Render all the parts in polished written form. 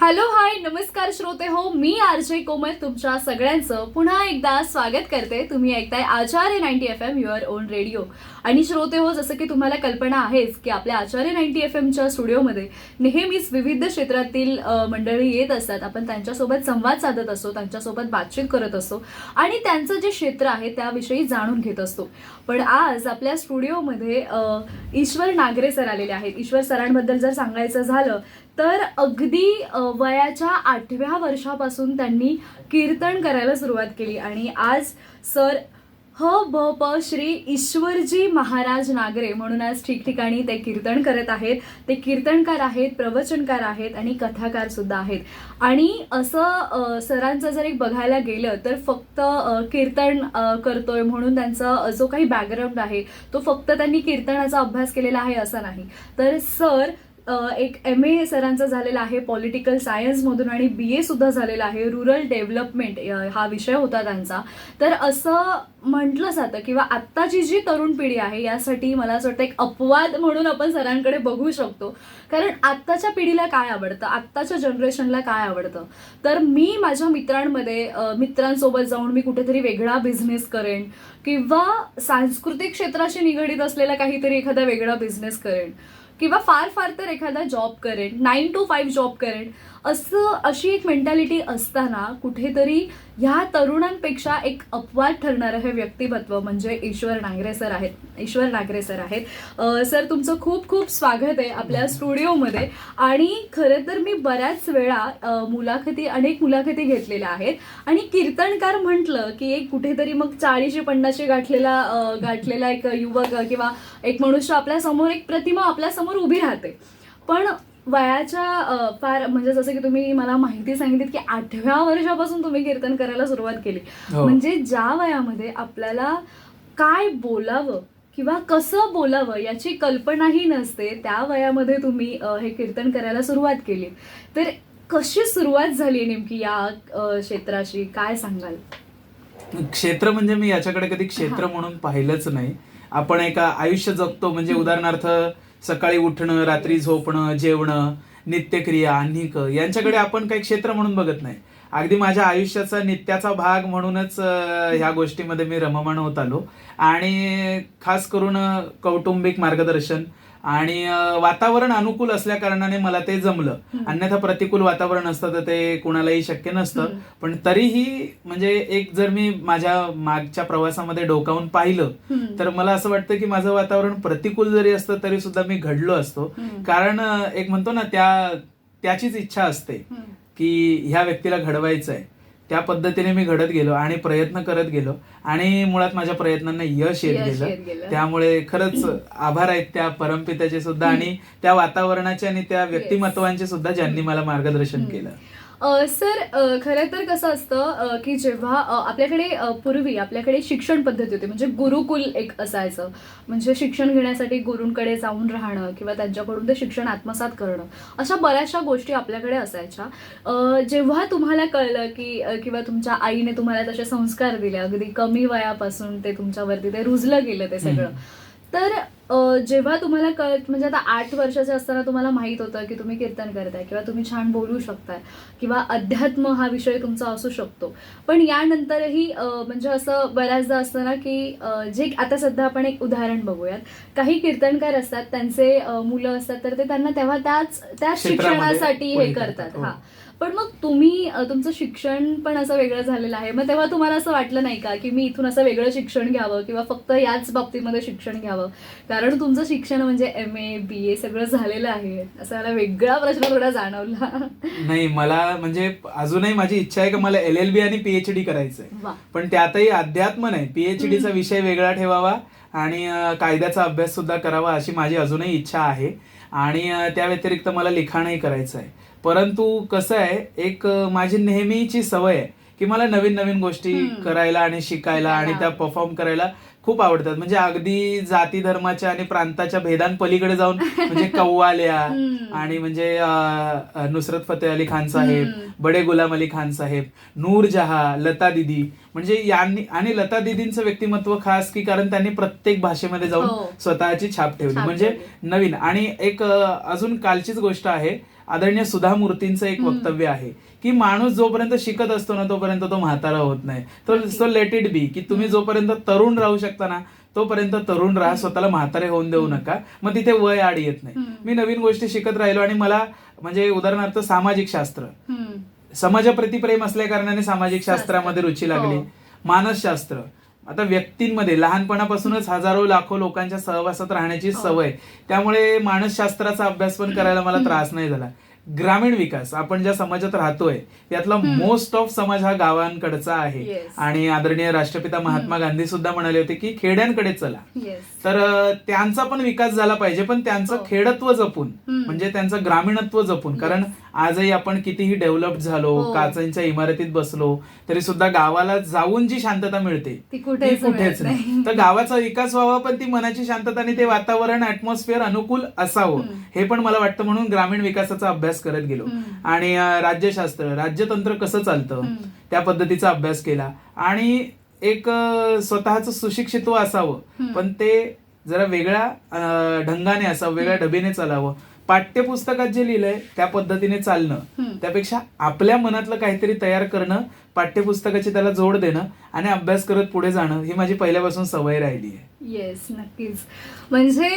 Hello hi नमस्कार श्रोते हो, मी आरजे कोमल तुमच्या सगळ्यांचं पुन्हा एकदा स्वागत करते. तुम्ही ऐकताय आचार्य 90 FM युअर ओन रेडिओ. आणि श्रोते हो, जसं की तुम्हाला कल्पना आहेच की आपल्या आचार्य 90 FMच्या स्टुडिओमध्ये नेहमीच विविध क्षेत्रातील मंडळी येत असतात. आपण त्यांच्यासोबत संवाद साधत असतो, त्यांच्यासोबत बातचीत करत असतो आणि त्यांचं जे क्षेत्र आहे त्याविषयी जाणून घेत असतो. पण आज आपल्या स्टुडिओमध्ये ईश्वर नागरे सर आलेले आहेत. ईश्वर सरांबद्दल जर सांगायचं झालं तर अगदी वयाच्या 8व्या वर्षापासून त्यांनी कीर्तन करायला सुरुवात केली आणि आज सर ह भ प श्री ईश्वरजी महाराज नागरे म्हणून आज ठिकठिकाणी ते कीर्तन करत आहेत. ते कीर्तनकार आहेत, प्रवचनकार आहेत आणि कथाकार सुद्धा आहेत. आणि असं सरांचं जर एक बघायला गेलं तर फक्त कीर्तन करतोय म्हणून त्यांचा जो काही बॅकग्राऊंड आहे तो फक्त त्यांनी कीर्तनाचा अभ्यास केलेला आहे असं नाही. तर सर एक MA सरांचा झालेला आहे पॉलिटिकल सायन्समधून आणि BA सुद्धा झालेला आहे. रुरल डेव्हलपमेंट हा विषय होता त्यांचा. तर असं म्हटलं जातं किंवा आत्ताची जी तरुण पिढी आहे यासाठी मला असं वाटतं एक अपवाद म्हणून आपण सरांकडे बघू शकतो. कारण आत्ताच्या पिढीला काय आवडतं, आत्ताच्या जनरेशनला काय आवडतं. तर मी माझ्या मित्रांसोबत जाऊन मी कुठेतरी वेगळा बिझनेस करेन किंवा सांस्कृतिक क्षेत्राशी निगडीत असलेला काहीतरी एखादा वेगळा बिझनेस करेन किंवा फार फार तर एखादा जॉब करेन, 9 to 5 जॉब करेन, अशी एक मेंटॅलिटी असताना कुठेतरी ह्या तरुणांपेक्षा एक अपवाद ठरणारं हे व्यक्तिमत्व म्हणजे ईश्वर नागरे सर आहेत. सर तुमचं खूप खूप स्वागत आहे आपल्या स्टुडिओमध्ये. आणि खरं तर मी बऱ्याच वेळा अनेक मुलाखती घेतलेल्या आहेत आणि कीर्तनकार म्हटलं की एक कुठेतरी मग 40-50 गाठलेला एक युवक किंवा एक मनुष्य आपल्यासमोर, एक प्रतिमा आपल्यासमोर उभी राहते. पण वयाच्या फार म्हणजे जसं की तुम्ही मला माहिती सांगितली की 8व्या वर्षापासून तुम्ही कीर्तन करायला सुरुवात केली. म्हणजे ज्या वयामध्ये आपल्याला काय बोलावं किंवा कसं बोलावं याची कल्पनाही नसते त्या वयामध्ये तुम्ही हे कीर्तन करायला सुरुवात केली. तर कशी सुरुवात झाली नेमकी या क्षेत्राशी, काय सांगाल? क्षेत्र म्हणजे मी याच्याकडे कधी क्षेत्र म्हणून पाहिलंच नाही. आपण एका आयुष्य जगतो म्हणजे उदाहरणार्थ सकाळी उठणं, रात्री झोपणं, जेवणं, नित्यक्रिया, अन्निक यांच्याकडे आपण काही क्षेत्र म्हणून बघत नाही. अगदी माझ्या आयुष्याचा नित्याचा भाग म्हणूनच ह्या गोष्टीमध्ये मी रममाण होत आलो. आणि खास करून कौटुंबिक मार्गदर्शन आणि वातावरण अनुकूल असल्या कारणाने मला ते जमलं. अन्यथा प्रतिकूल वातावरण असतं तर ते कुणालाही शक्य नसतं. पण तरीही म्हणजे एक जर मी माझ्या मागच्या प्रवासामध्ये डोकावून पाहिलं तर मला असं वाटतं की माझं वातावरण प्रतिकूल जरी असतं तरी सुद्धा मी घडलो असतो. कारण एक म्हणतो ना त्याचीच इच्छा असते की ह्या व्यक्तीला घडवायचं आहे. त्या पद्धतीने मी घडत गेलो आणि प्रयत्न करत गेलो आणि मुळात माझ्या प्रयत्नांना यश येत गेलं. त्यामुळे खरंच आभार आहेत त्या परमपित्याचे सुद्धा आणि त्या वातावरणाचे आणि त्या व्यक्तिमत्वांचे सुद्धा ज्यांनी मला मार्गदर्शन केलं. सर खरं तर कसं असतं की जेव्हा आपल्याकडे शिक्षण पद्धती होती म्हणजे गुरुकुल एक असायचं. म्हणजे शिक्षण घेण्यासाठी गुरूंकडे जाऊन राहणं किंवा त्यांच्याकडून ते शिक्षण आत्मसात करणं, अशा बऱ्याचशा गोष्टी आपल्याकडे असायच्या. जेव्हा तुम्हाला कळलं की किंवा तुमच्या आईने तुम्हाला तसे संस्कार दिले अगदी कमी वयापासून ते तुमच्यावरती ते रुजलं गेलं ते सगळं, तर जेव्हा तुम्हाला म्हणजे आता 8 वर्षाचे असताना तुम्हाला माहित होतं की तुम्ही कीर्तन करताय किंवा तुम्ही छान बोलू शकताय किंवा अध्यात्म हा विषय तुमचा असू शकतो. पण यानंतरही म्हणजे असं बऱ्याचदा असतं ना की जे आता सध्या आपण एक उदाहरण बघूयात, काही कीर्तनकार असतात त्यांचे मुलं असतात तर ते त्यांना तेव्हा त्याच शिक्षणासाठी हे करतात. पण मग तुमचं शिक्षण पण असं वेगळं झालेलं आहे. मग तेव्हा तुम्हाला असं वाटलं नाही का की मी इथून असं वेगळं शिक्षण घ्यावं किंवा फक्त याच बाबतीमध्ये शिक्षण घ्यावं? कारण तुमचं शिक्षण म्हणजे MA BA सगळं झालेलं आहे. असं मला वेगळा प्रश्न थोडा जाणवला. नाही, मला म्हणजे अजूनही माझी इच्छा आहे की मला LLB आणि PhD करायचंय. पण त्यातही अध्यात्म नाही, PhDचा विषय वेगळा ठेवावा आणि कायद्याचा अभ्यास सुद्धा करावा अशी माझी अजूनही इच्छा आहे. आणि त्या व्यतिरिक्त मला लिखाणही करायचं आहे. परंतु कसं आहे, एक माझी नेहमीची सवय आहे की मला नवीन नवीन गोष्टी करायला आणि शिकायला आणि त्या परफॉर्म करायला खूप आवडतात. म्हणजे अगदी जाती धर्माच्या आणि प्रांताच्या भेदांपलीकडे जाऊन म्हणजे कव्वाल्या आणि म्हणजे नुसरत फतेह अली खान साहेब, बडे गुलाम अली खान साहेब, नूरजहां, लता दीदी, म्हणजे यांनी आणि लता दीदींचं व्यक्तिमत्व खास की कारण त्यांनी प्रत्येक भाषेमध्ये जाऊन स्वतःची छाप ठेवली. म्हणजे नवीन. आणि एक अजून कालचीच गोष्ट आहे, आदरणीय सुधा मूर्तींचं एक वक्तव्य आहे की माणूस जोपर्यंत शिकत असतो ना तोपर्यंत तो म्हातारा होत नाही. तो लेट इट बी, की तुम्ही जोपर्यंत तरुण राहू शकता ना तोपर्यंत तरुण राहा, स्वतःला म्हातारे होऊन देऊ नका. मग तिथे वय आड येत नाही. मी नवीन गोष्टी शिकत राहिलो आणि मला म्हणजे उदाहरणार्थ सामाजिक शास्त्र, समाजाप्रती प्रेम असल्या कारणाने सामाजिक शास्त्रामध्ये रुची लागली. मानसशास्त्र, आता व्यक्तींमध्ये लहानपणापासूनच हजारो लाखो लोकांच्या सहवासात राहण्याची सवय, त्यामुळे मानसशास्त्राचा अभ्यास पण करायला मला त्रास नाही झाला. ग्रामीण विकास, आपण ज्या समाजात राहतोय त्यातला मोस्ट ऑफ समाज हा गावांकडचा आहे. आणि आदरणीय राष्ट्रपिता महात्मा गांधी सुद्धा म्हणाले होते की खेड्यांकडे चला. तर त्यांचा पण विकास झाला पाहिजे, पण त्यांचं खेडत्व जपून, म्हणजे त्यांचं ग्रामीणत्व जपून. कारण आजही आपण कितीही डेव्हलप झालो, काचांच्या इमारतीत बसलो तरी सुद्धा गावाला जाऊन जी शांतता मिळते ती कुठेच नाही. तर गावाचा विकास व्हावा, पण ती मनाची शांतता आणि ते वातावरण, ऍटमॉस्फिअर अनुकूल असावं, हे पण मला वाटतं. म्हणून ग्रामीण विकासाचा अभ्यास करत गेलो. आणि राज्यशास्त्र, राज्यतंत्र कसं चालतं त्या पद्धतीचा अभ्यास केला. आणि एक स्वतःचं सुशिक्षित्व असावं, पण ते जरा वेगळ्या ढंगाने असावं, वेगळ्या डबेने चालावं. पाठ्यपुस्तकात जे लिहिलंय त्या पद्धतीने चालणं त्यापेक्षा आपल्या मनातलं काहीतरी तयार करणं, पाठ्यपुस्तकाची त्याला जोड देणं आणि अभ्यास करत पुढे जाणं, ही माझी पहिल्यापासून सवय राहिली आहे. येस, नक्कीच. म्हणजे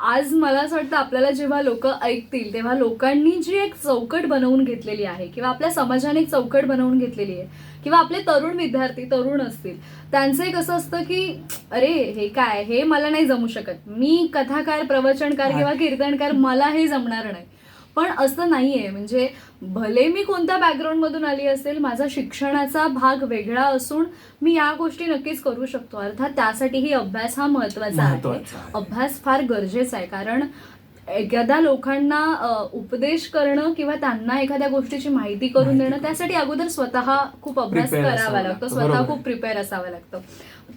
आज मला असं वाटतं आपल्याला जेव्हा लोक ऐकतील तेव्हा लोकांनी जी एक चौकट बनवून घेतलेली आहे किंवा आपल्या समाजाने एक चौकट बनवून घेतलेली आहे किंवा आपले तरुण विद्यार्थी तरुण असतील त्यांचं एक असं असतं की अरे हे काय, हे मला नाही जमू शकत, मी कथाकार, प्रवचनकार किंवा कीर्तनकार, मला हे जमणार नाही. पण असं नाहीये. म्हणजे भले मी कोणत्या बॅकग्राऊंड मधून आली असेल, माझा शिक्षणाचा भाग वेगळा असून मी या गोष्टी नक्कीच करू शकतो. अर्थात त्यासाठीही अभ्यास हा महत्वाचा आहे. अभ्यास फार गरजेचा आहे. कारण एखाद्या लोकांना उपदेश करणं किंवा त्यांना एखाद्या गोष्टीची माहिती करून देणं, त्यासाठी अगोदर स्वतः खूप अभ्यास करावा लागतो, स्वतः खूप प्रिपेअर असावं लागतं.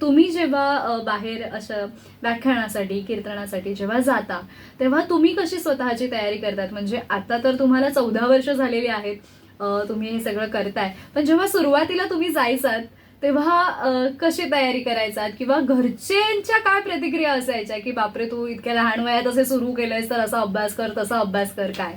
तुम्ही जेव्हा बाहेर अशा व्याख्यानासाठी, कीर्तनासाठी जेव्हा जाता तेव्हा तुम्ही कशी स्वतःची तयारी करतात? म्हणजे आता तर तुम्हाला 14 वर्ष झालेली आहेत, तुम्ही हे सगळं करताय, पण जेव्हा सुरुवातीला तुम्ही जायचात तेव्हा कशी तयारी करायचात किंवा घरच्यांच्या काय प्रतिक्रिया असायच्या की बापरे तू इतक्या लहान वयात असे सुरू केलंयस तर असा अभ्यास कर, तसा अभ्यास कर, काय?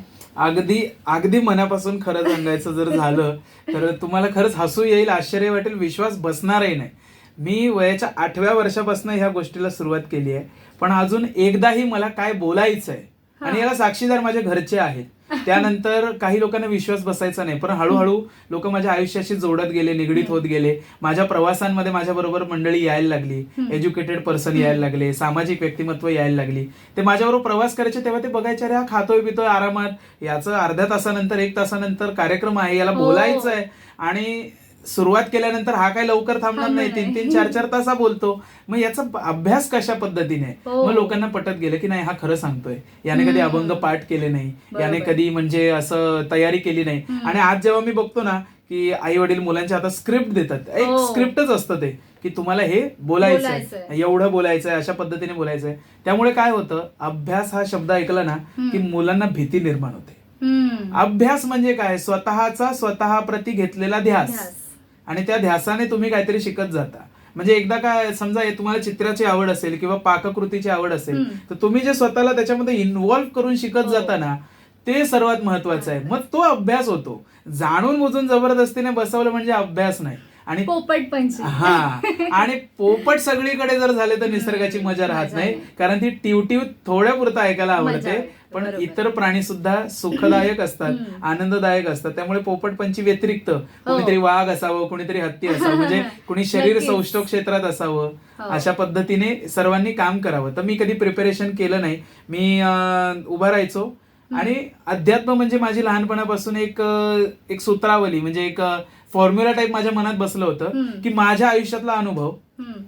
अगदी मनापासून खरं सांगायचं जर झालं तर तुम्हाला खरंच हसू येईल, आश्चर्य वाटेल, विश्वास बसणारही नाही. मी वयाच्या 8व्या वर्षापासून ह्या गोष्टीला सुरुवात केली आहे, पण अजून एकदाही मला काय बोलायचं आहे आणि याला साक्षीदार माझे घरचे आहेत. त्यानंतर काही लोकांना विश्वास बसायचा नाही, पण हळूहळू लोक माझ्या आयुष्याशी जोडत गेले, निगडीत होत गेले. माझ्या प्रवासांमध्ये माझ्या बरोबर मंडळी यायला लागली, एज्युकेटेड पर्सन यायला लागले, सामाजिक व्यक्तिमत्व यायला लागली. ते माझ्याबरोबर प्रवास करायचे तेव्हा ते बघायचे, अरे हा खातोय पितोय आरामात, याचं अर्ध्या तासानंतर 1 तासानंतर कार्यक्रम आहे, याला बोलायचं आहे. आणि सुरुवात केल्यानंतर हा काय लवकर थांबणार नाही, 3-3, 4-4 तास बोलतो. मग याचा अभ्यास कशा पद्धतीने, मग लोकांना पटत गेलं की नाही हा खरं सांगतोय, याने कधी अभंग पाठ केले नाही, याने कधी म्हणजे असं तयारी केली नाही. आणि आज जेव्हा मी बघतो ना की आई वडील मुलांच्या हातात स्क्रिप्ट देतात, एक स्क्रिप्टच असतं ते की तुम्हाला हे बोलायचंय, एवढं बोलायचंय, अशा पद्धतीने बोलायचंय. त्यामुळे काय होतं, अभ्यास हा शब्द ऐकला ना की मुलांना भीती निर्माण होते. अभ्यास म्हणजे काय, स्वतः प्रती घेतलेला ध्यास, आणि त्या ध्यासाने तुम्ही काहीतरी शिकत जाता. म्हणजे एकदा काय समजा तुम्हाला चित्राची आवड असेल किंवा पाककृतीची आवड असेल तर तुम्ही जे स्वतःला त्याच्यामध्ये इन्व्हॉल्व्ह करून शिकत जाता ना ते सर्वात महत्वाचं आहे. मग तो अभ्यास होतो. जाणून बुजून जबरदस्तीने बसवलं म्हणजे अभ्यास नाही. आणि पोपटपंची, आणि पोपट सगळीकडे जर झाले तर निसर्गाची मजा राहत नाही. कारण ती टिवटिव थोड्या पुरतं ऐकायला आवडते, पण इतर प्राणी सुद्धा सुखदायक असतात, आनंददायक असतात. त्यामुळे पोपटपंची व्यतिरिक्त कोणीतरी वाघ असावं, कोणीतरी हत्ती असावं, म्हणजे कोणी शरीर सौष्ठव क्षेत्रात असावं, अशा पद्धतीने सर्वांनी काम करावं. तर मी कधी प्रिपरेशन केलं नाही. मी उभा राहायचो आणि अध्यात्म म्हणजे माझी लहानपणापासून एक सूत्रावली, म्हणजे एक फॉर्म्युला टाईप माझ्या मनात बसलं होतं की माझ्या आयुष्यातला अनुभव,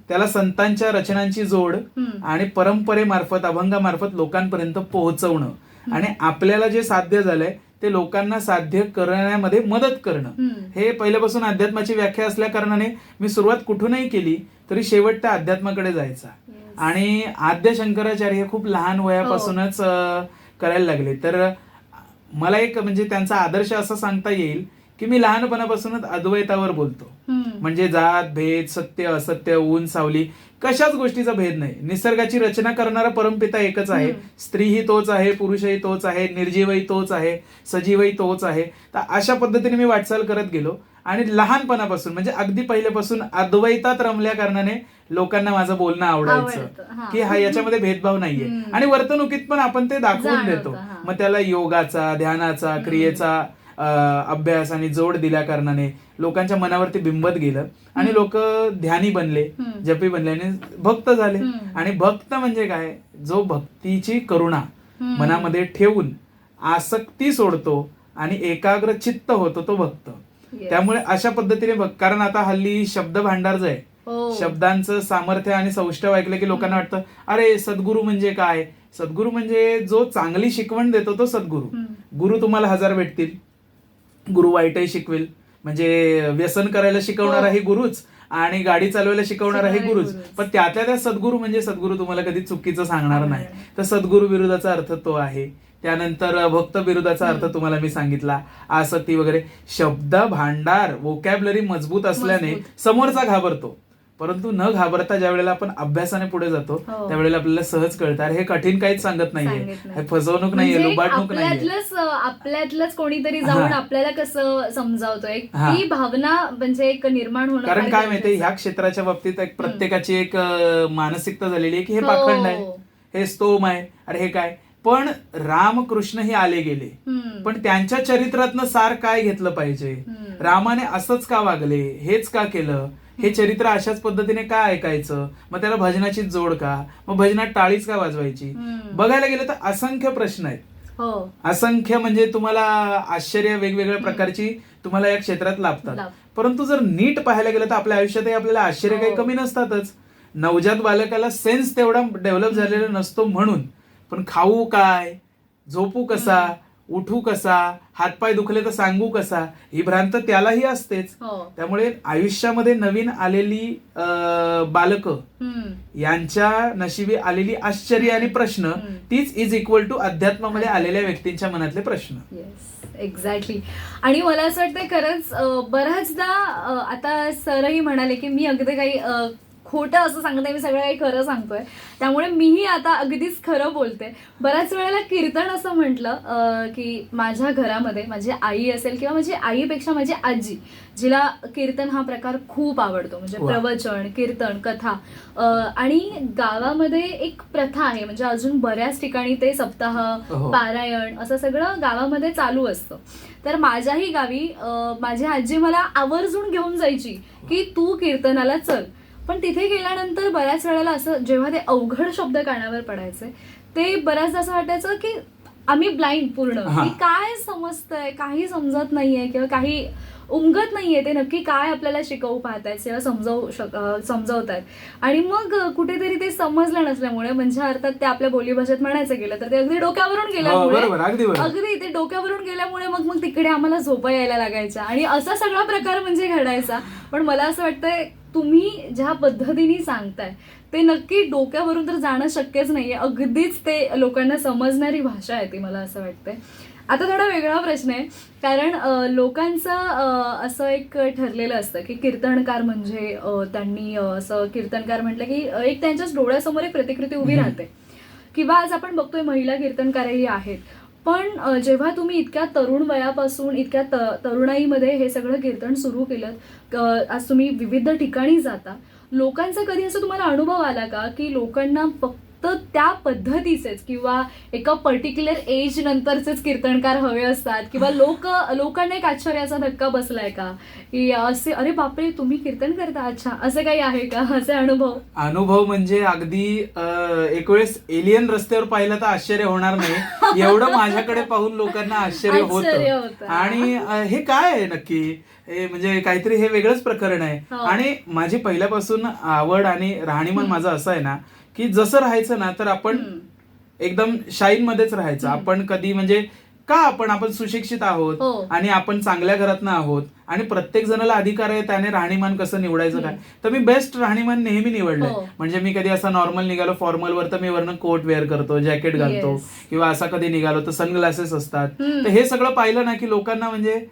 त्याला संतांच्या रचनांची जोड आणि परंपरेमार्फत, अभंगामार्फत लोकांपर्यंत पोहोचवणं आणि आपल्याला जे साध्य झालंय ते लोकांना साध्य करण्यामध्ये मदत करणं, हे पहिल्यापासून अध्यात्माची व्याख्या असल्या कारणाने मी सुरुवात कुठूनही केली तरी शेवट त्या अध्यात्माकडे जायचा. आणि आद्य शंकराचार्य हे खूप लहान वयापासूनच करायला लागले. तर मला एक म्हणजे त्यांचा आदर्श असा सांगता येईल की मी लहानपणापासूनच अद्वैतावर बोलतो. म्हणजे जात भेद, सत्य असत्य, ऊन सावली, कशाच गोष्टीचा भेद नाही. निसर्गाची रचना करणारा परमपिता एकच आहे. स्त्रीही तोच आहे, पुरुषही तोच आहे, निर्जीवही तोच आहे, सजीवही तोच आहे. तर अशा पद्धतीने मी वाटचाल करत गेलो आणि लहानपणापासून म्हणजे अगदी पहिल्यापासून अद्वैतात रमल्या कारणाने लोकांना माझं बोलणं आवडायचं की हा याच्यामध्ये भेदभाव नाहीये. आणि वर्तणुकीत पण आपण ते दाखवून देतो. मग त्याला योगाचा, ध्यानाचा, क्रियेचा अभ्यास आणि जोड दिल्या कारणाने लोकांच्या मनावरती बिंबत गेलं आणि लोक ध्यानी बनले, जपी बनले आणि भक्त झाले. आणि भक्त म्हणजे काय, जो भक्तीची करुणा मनामध्ये ठेवून आसक्ती सोडतो आणि एकाग्र चित्त होतो तो भक्त. त्यामुळे अशा पद्धतीने कारण आता हल्ली शब्द भांडार जे आहे, शब्दांचं सामर्थ्य आणि सौष्ठव ऐकलं की लोकांना वाटतं अरे सद्गुरू म्हणजे काय. सद्गुरू म्हणजे जो चांगली शिकवण देतो तो सद्गुरू. गुरु तुम्हाला 1000 भेटतील, गुरु वाईटही शिकवेल. म्हणजे व्यसन करायला शिकवणाराही गुरुच आणि गाडी चालवायला शिकवणाराही गुरुच. पण त्यातल्या त्या सद्गुरू म्हणजे सद्गुरू तुम्हाला कधी चुकीचं सांगणार नाही. तर सद्गुरू विरुद्धाचा अर्थ तो आहे. त्यानंतर भक्त विरुद्धाचा अर्थ तुम्हाला मी सांगितला, आसक्ती वगैरे. शब्द भांडार, वोकॅब्लरी मजबूत असल्याने समोरचा घाबरतो. परंतु न घाबरता ज्या वेळेला आपण अभ्यासाने पुढे जातो त्यावेळेला आपल्याला सहज कळतं हे कठीण काहीच सांगत नाहीये, हे फसवणूक नाहीये, लुबाडणूक नाहीये. आपल्यातलंच कोणीतरी जाऊन आपल्याला कसं समजावतोय ती भावना म्हणजे एक निर्माण होणं. कारण काय माहितीये, ह्या क्षेत्राच्या बाबतीत एक प्रत्येकाची एक मानसिकता झालेली आहे की हे पाखंड आहे, हे स्तोम आहे, अरे हे काय. पण रामकृष्ण हे आले गेले, पण त्यांच्या चरित्रातनं सार काय घेतलं पाहिजे, रामाने असंच का वागले, हेच का केलं, हे चरित्र अशाच पद्धतीने का ऐकायचं, मग त्याला भजनाची जोड का, मग भजनात टाळीच का वाजवायची. बघायला गेलं तर असंख्य प्रश्न आहेत, असंख्य. म्हणजे तुम्हाला आश्चर्य वेगवेगळ्या प्रकारची तुम्हाला या क्षेत्रात लाभतात. परंतु जर नीट पाहायला गेलं तर आपल्या आयुष्यातही आपल्याला आश्चर्य काही कमी नसतातच. नवजात बालकाला सेन्स तेवढा डेव्हलप झालेला नसतो म्हणून. पण खाऊ काय, झोपू कसा, उठू कसा, हातपाय दुखले तर सांगू कसा, ही भ्रांत त्यालाही असतेच. त्यामुळे आयुष्यामध्ये नवीन आलेली बालकं यांच्या नशिबी आलेली आश्चर्य आणि प्रश्न तीच इज इक्वल टू अध्यात्मामध्ये आलेल्या व्यक्तींच्या मनातले प्रश्न. एक्झॅक्टली. आणि मला असं वाटतं खरंच बऱ्याचदा आता सरही म्हणाले की मी अगदी काही खोटं असं सांगत नाही, मी सगळं काही खरं सांगतोय. त्यामुळे मीही आता अगदीच खरं बोलते. बऱ्याच वेळेला कीर्तन असं म्हटलं की माझ्या घरामध्ये माझी आई असेल किंवा माझी आईपेक्षा माझी आजी, जिला कीर्तन हा प्रकार खूप आवडतो. म्हणजे प्रवचन, कीर्तन, कथा. आणि गावामध्ये एक प्रथा आहे, म्हणजे अजून बऱ्याच ठिकाणी ते सप्ताह, पारायण असं सगळं गावामध्ये चालू असतं. तर माझ्याही गावी माझी आजी मला आवर्जून घेऊन जायची की तू कीर्तनाला चल. पण तिथे गेल्यानंतर बऱ्याच वेळेला असं जेव्हा ते अवघड शब्द कानावर पडायचे ते बऱ्याचदा असं वाटायचं की आम्ही ब्लाइंड पूर्ण, की काय समजतंय, काही समजत नाहीये किंवा काही उमगत नाहीये ते नक्की काय आपल्याला शिकवू पाहतायत किंवा समजवतायत. आणि मग कुठेतरी ते समजलं नसल्यामुळे, म्हणजे अर्थात ते आपल्या बोलीभाषेत म्हणायचं गेलं तर ते अगदी डोक्यावरून गेल्यामुळे, अगदी ते डोक्यावरून गेल्यामुळे मग तिकडे आम्हाला झोपा यायला लागायच्या आणि असा सगळा प्रकार म्हणजे घडायचा. पण मला असं वाटतंय तुम्ही ज्या पद्धतीने सांगताय ते नक्की डोक्यावरून तर जाणं शक्यच नाहीये, अगदीच ते लोकांना समजणारी भाषा आहे ती, मला असं वाटतंय. आता थोडा वेगळा प्रश्न आहे, कारण लोकांचं असं एक ठरलेलं असतं की कीर्तनकार म्हणजे त्यांनी असं कीर्तनकार म्हटलं की एक त्यांच्याच डोळ्यासमोर एक प्रतिकृती उभी राहते. किंवा आज आपण बघतोय महिला कीर्तनकारही आहेत. पण जेव्हा तुम्ही इतक्या तरुण वयापासून इतक्या तरुणाईमध्ये हे सगळं कीर्तन सुरू केलं, आज तुम्ही विविध ठिकाणी जाता, लोकांचा कधी असं तुम्हाला अनुभव आला का की लोकांना फक्त त्या पद्धतीचेच किंवा एका पर्टिक्युलर एज नंतरचेच कीर्तनकार हवे असतात, किंवा लोकांना एक आश्चर्याचा धक्का बसलाय का की असे अरे बापरे तुम्ही कीर्तन करता, अच्छा, असं काही आहे का असे अनुभव? म्हणजे अगदी एक वेळेस एलियन रस्त्यावर पाहिलं तर आश्चर्य होणार नाही एवढं माझ्याकडे पाहून लोकांना आश्चर्य होतं. आणि हे काय आहे नक्की, म्हणजे काहीतरी हे वेगळंच प्रकरण आहे. आणि माझी पहिल्यापासून आवड आणि राहणीमान माझं असं आहे ना की जसं राहायचं ना तर आपण एकदम शाईन मध्येच राहायचं. आपण कधी म्हणजे का आपण सुशिक्षित आहोत आणि आपण चांगल्या घरातनं आहोत आणि प्रत्येक जणाला अधिकार आहे त्याने राहणीमान कसं निवडायचं काय, तर मी बेस्ट राहणीमान नेहमी निवडलंय. म्हणजे मी कधी असा नॉर्मल निघालो फॉर्मलवर तर मी वरनं कोट वेअर करतो, जॅकेट घालतो, किंवा असा कधी निघालो तर सनग्लासेस असतात. तर हे सगळं पाहिलं ना की लोकांना म्हणजे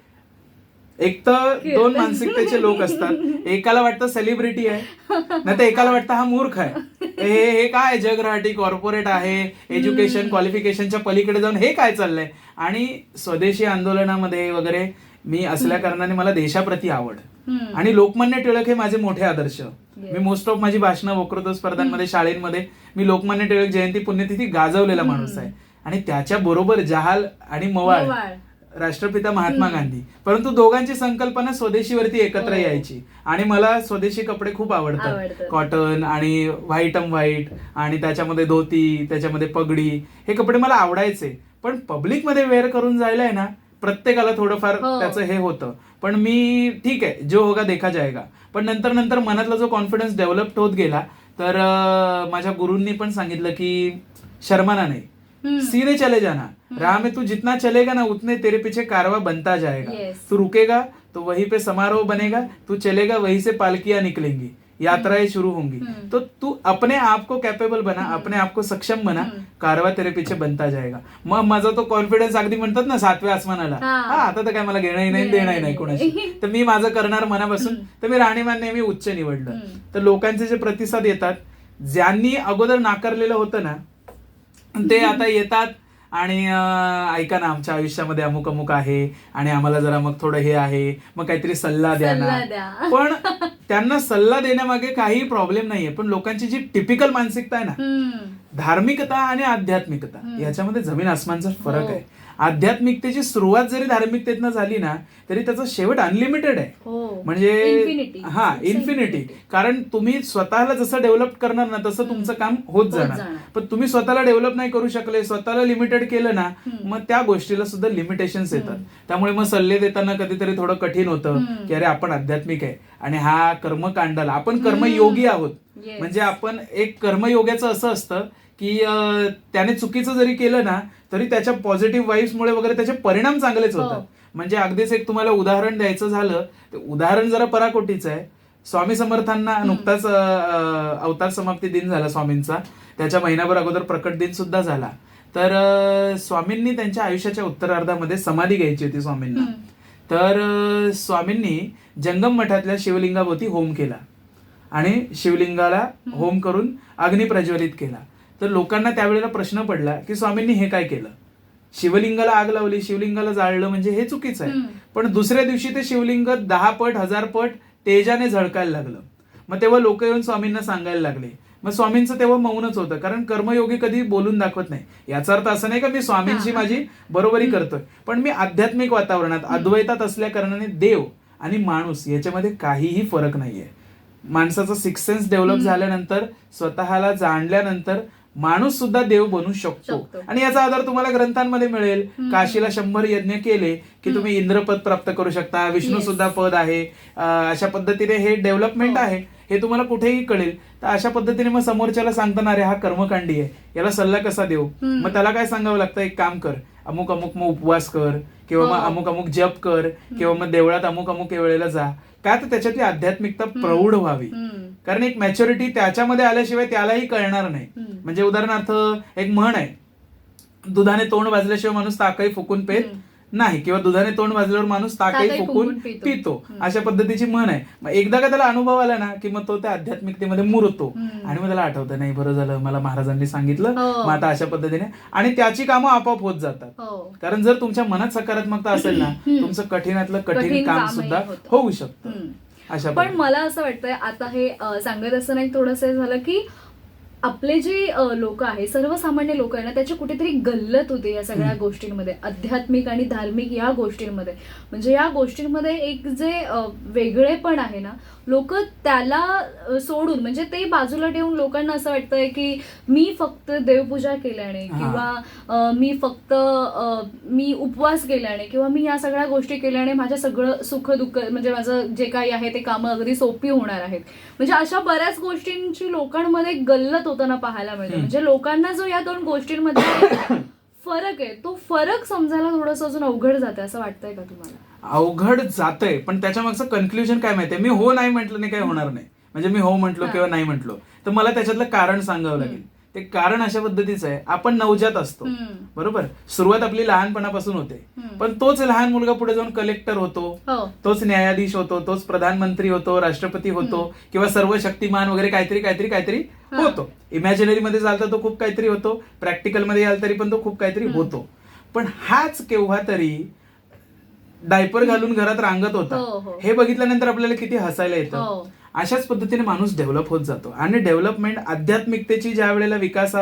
एक तर दोन मानसिकतेचे लोक असतात. एकाला वाटतं सेलिब्रिटी आहे, नाही तर एकाला वाटतं हा मूर्ख आहे. हे काय जगराटी कॉर्पोरेट आहे, एज्युकेशन क्वालिफिकेशनच्या पलीकडे जाऊन हे काय चाललंय. आणि स्वदेशी आंदोलनामध्ये वगैरे मी असल्या कारणाने मला देशाप्रती आवड आणि लोकमान्य टिळक हे माझे मोठे आदर्श. मी मोस्ट ऑफ माझी भाषणं वक्तृत्व स्पर्धांमध्ये शाळेमध्ये मी लोकमान्य टिळक जयंती पुण्यतिथी गाजवलेला माणूस आहे. आणि त्याच्या बरोबर जहाल आणि मवाळ राष्ट्रपिता महात्मा गांधी. परंतु दोघांची संकल्पना स्वदेशीवरती एकत्र यायची. आणि मला स्वदेशी कपडे खूप आवडतात. कॉटन आणि व्हाईट व्हाईट आणि त्याच्यामध्ये धोती, त्याच्यामध्ये पगडी, हे कपडे मला आवडायचे. पण पब्लिक मध्ये वेअर करून जायला आहे ना, प्रत्येकाला थोडंफार त्याचं हे होतं. पण मी ठीक आहे, जो होगा देखा जाएगा. पण नंतर नंतर मनातला जो कॉन्फिडन्स डेव्हलप होत गेला, तर माझ्या गुरूंनी पण सांगितलं की शर्माना नहीं, सीधे चले जाना, राह में तू जितना चलेगा ना उतने तेरे पीछे कारवा बनता जाएगा. तू रुकेगा तो वहीं पे समारोह बनेगा, तू चलेगा वहीं से पालकियां निकलेंगी, यात्राएं शुरू होंगी. तो तू अपने आप को कैपेबल बना, अपने आप को सक्षम बना, कारवा तेरे पीछे बनता जाएगा. मग माझा तो कॉन्फिडन्स अगदी म्हणतात ना 7व्या आसमानाला, आता तर काय मला घेणंही नाही देणंही नाही कोणाशी, तर मी माझं करणार मनापासून. तर मी राहणीमान नेहमी उच्च निवडलं. तर लोकांचे जे प्रतिसाद येतात, ज्यांनी अगोदर नाकारलेलं होतं ना, ते आता येतात आणि ऐका ना, आमच्या आयुष्यामध्ये अमुक अमुक आहे आणि आम्हाला जरा मग थोडं हे आहे, मग काहीतरी सल्ला द्या ना. पण त्यांना सल्ला देण्यामागे काही प्रॉब्लेम नाहीये. पण लोकांची जी टिपिकल मानसिकता आहे ना, धार्मिकता आणि आध्यात्मिकता याच्यामध्ये जमीन आसमानचा फरक आहे. आध्यात्मिकतेची सुरुवात जरी धार्मिकतेतनं झाली ना, तरी त्याचा शेवट अनलिमिटेड आहे. म्हणजे इन्फिनिटी. कारण तुम्ही स्वतःला जसं डेव्हलप करणार ना, तसं तुमचं काम होत जाणार. पण तुम्ही स्वतःला डेव्हलप नाही करू शकले, स्वतःला लिमिटेड केलं ना, मग त्या गोष्टीला सुद्धा लिमिटेशन्स येतात. त्यामुळे मग सल्ले देताना कधीतरी थोडं कठीण होतं की अरे आपण आध्यात्मिक आहे आणि हा कर्मकांडाला आपण कर्मयोगी आहोत. म्हणजे आपण एक कर्मयोग्याचं असं असतं की त्याने चुकीचं जरी केलं ना, तरी त्याच्या पॉझिटिव्ह वाईब्समुळे वगैरे त्याचे परिणाम चांगलेच होतात. म्हणजे अगदीच एक तुम्हाला उदाहरण द्यायचं झालं, तर उदाहरण जरा पराकोटीचं आहे. स्वामी समर्थांना नुकताच अवतार समाप्ती दिन झाला स्वामींचा, त्याच्या महिनाभर अगोदर प्रकट दिन सुद्धा झाला. तर स्वामींनी त्यांच्या आयुष्याच्या उत्तरार्धामध्ये समाधी घ्यायची होती स्वामींना. तर स्वामींनी जंगम मठातल्या शिवलिंगाभोवती होम केला आणि शिवलिंगाला होम करून अग्नी प्रज्वलित केला. तर लोकांना त्यावेळेला प्रश्न पडला की स्वामींनी हे काय केलं, शिवलिंगाला आग लावली, शिवलिंगाला जाळलं, म्हणजे हे चुकीचं आहे. पण दुसऱ्या दिवशी ते शिवलिंग 10 पट 1000 पट तेजाने झळकायला लागलं. मग तेव्हा लोक येऊन स्वामींना सांगायला लागले. मग स्वामींचं तेव्हा मौनच होतं, कारण कर्मयोगी कधी बोलून दाखवत नाही. याचा अर्थ असं नाही का मी स्वामींची माझी बरोबरी करतोय, पण मी आध्यात्मिक वातावरणात अद्वैतात असल्या कारणाने देव आणि माणूस याच्यामध्ये काहीही फरक नाहीये. माणसाचा सिक्स सेन्स डेव्हलप झाल्यानंतर, स्वतःला जाणल्यानंतर माणूस सुद्धा देव बनू शकतो. आणि याचा आधार तुम्हाला ग्रंथांमध्ये मिळेल. काशीला 100 यज्ञ केले की तुम्ही इंद्रपद प्राप्त करू शकता, विष्णू सुद्धा पद आहे. अशा पद्धतीने हे डेव्हलपमेंट आहे, हे तुम्हाला कुठेही कळेल. तर अशा पद्धतीने मग समोरच्याला सांगताना अरे हा कर्मकांडी आहे, याला सल्ला कसा देऊ. मग त्याला काय सांगावं लागतं, एक काम कर, अमुक अमुक मग उपवास कर, किंवा मग अमुक अमुक जप कर, किंवा मग देवळात अमुक अमुक वेळेला जा. काय तर त्याच्यातली आध्यात्मिकता प्रौढ व्हावी. कारण एक मॅच्युरिटी त्याच्यामध्ये आल्याशिवाय त्यालाही कळणार नाही. म्हणजे उदाहरणार्थ एक म्हण आहे, दुधाने तोंड वाजल्याशिवाय माणूस ताकही फुकून पेत नाही, किंवा दुधाने तोंड वाजल्यावर माणूस ताकही फुकून पितो, अशा पद्धतीची म्हण आहे. मग एकदा का त्याला अनुभव आला ना की मग तो त्या आध्यात्मिकतेमध्ये मुरतो. आणि मग त्याला आठवतं नाही बरं झालं मला महाराजांनी सांगितलं, मग आता अशा पद्धतीने, आणि त्याची कामं आपोआप होत जातात. कारण जर तुमच्या मनात सकारात्मकता असेल ना, तुमचं कठीणातलं कठीण काम सुद्धा होऊ शकतं. पण मला असं वाटतंय आता हे सांगत असताना एक थोडंसं झालं की आपले जे लोक आहे, सर्वसामान्य लोक आहे ना, त्याची कुठेतरी गल्लत होते या सगळ्या गोष्टींमध्ये, आध्यात्मिक आणि धार्मिक या गोष्टींमध्ये. म्हणजे या गोष्टींमध्ये एक जे वेगळेपण आहे ना, लोक त्याला सोडून, म्हणजे ते बाजूला ठेवून लोकांना असं वाटतंय की मी फक्त देवपूजा केल्याने, किंवा मी फक्त मी उपवास केल्याने, किंवा मी या सगळ्या गोष्टी केल्याने माझ्या सगळं सुख दुःख, म्हणजे माझं जे काही आहे ते कामं अगदी सोपी होणार आहेत. म्हणजे अशा बऱ्याच गोष्टींची लोकांमध्ये गल्लत होताना पाहायला मिळते. म्हणजे लोकांना जो या दोन गोष्टींमध्ये फरक आहे, तो फरक समजायला थोडंसं अजून अवघड जाते, असं वाटतंय का तुम्हाला? अवघड जातंय, पण त्याच्या मागचं कन्क्ल्युजन काय माहितीये, मी हो नाही म्हटलं नाही काय होणार नाही. म्हणजे मी हो म्हटलो किंवा नाही म्हटलो तर मला त्याच्यातलं कारण सांगावं लागेल ते कारण अशा पद्धतीचं आहे, आपण नवजात असतो बरोबर, सुरुवात आपली लहानपणापासून होते, पण तोच लहान मुलगा पुढे जाऊन कलेक्टर होतो, तोच न्यायाधीश होतो, तोच प्रधानमंत्री होतो, राष्ट्रपती होतो, किंवा सर्व शक्तिमान वगैरे काहीतरी काहीतरी काहीतरी होतो. इमॅजिनरी मध्ये चालता तो खूप काहीतरी होतो, प्रॅक्टिकल मध्ये याल तरी पण तो खूप काहीतरी होतो. पण हाच केव्हा तरी डायपर घालून घरात रांगत होता, हे बघितल्यानंतर आपल्याला किती हसायला येतं. अशाच पद्धतीने माणूस डेव्हलप होत जातो. आणि डेव्हलपमेंट, आध्यात्मिकतेची ज्या वेळेला विकास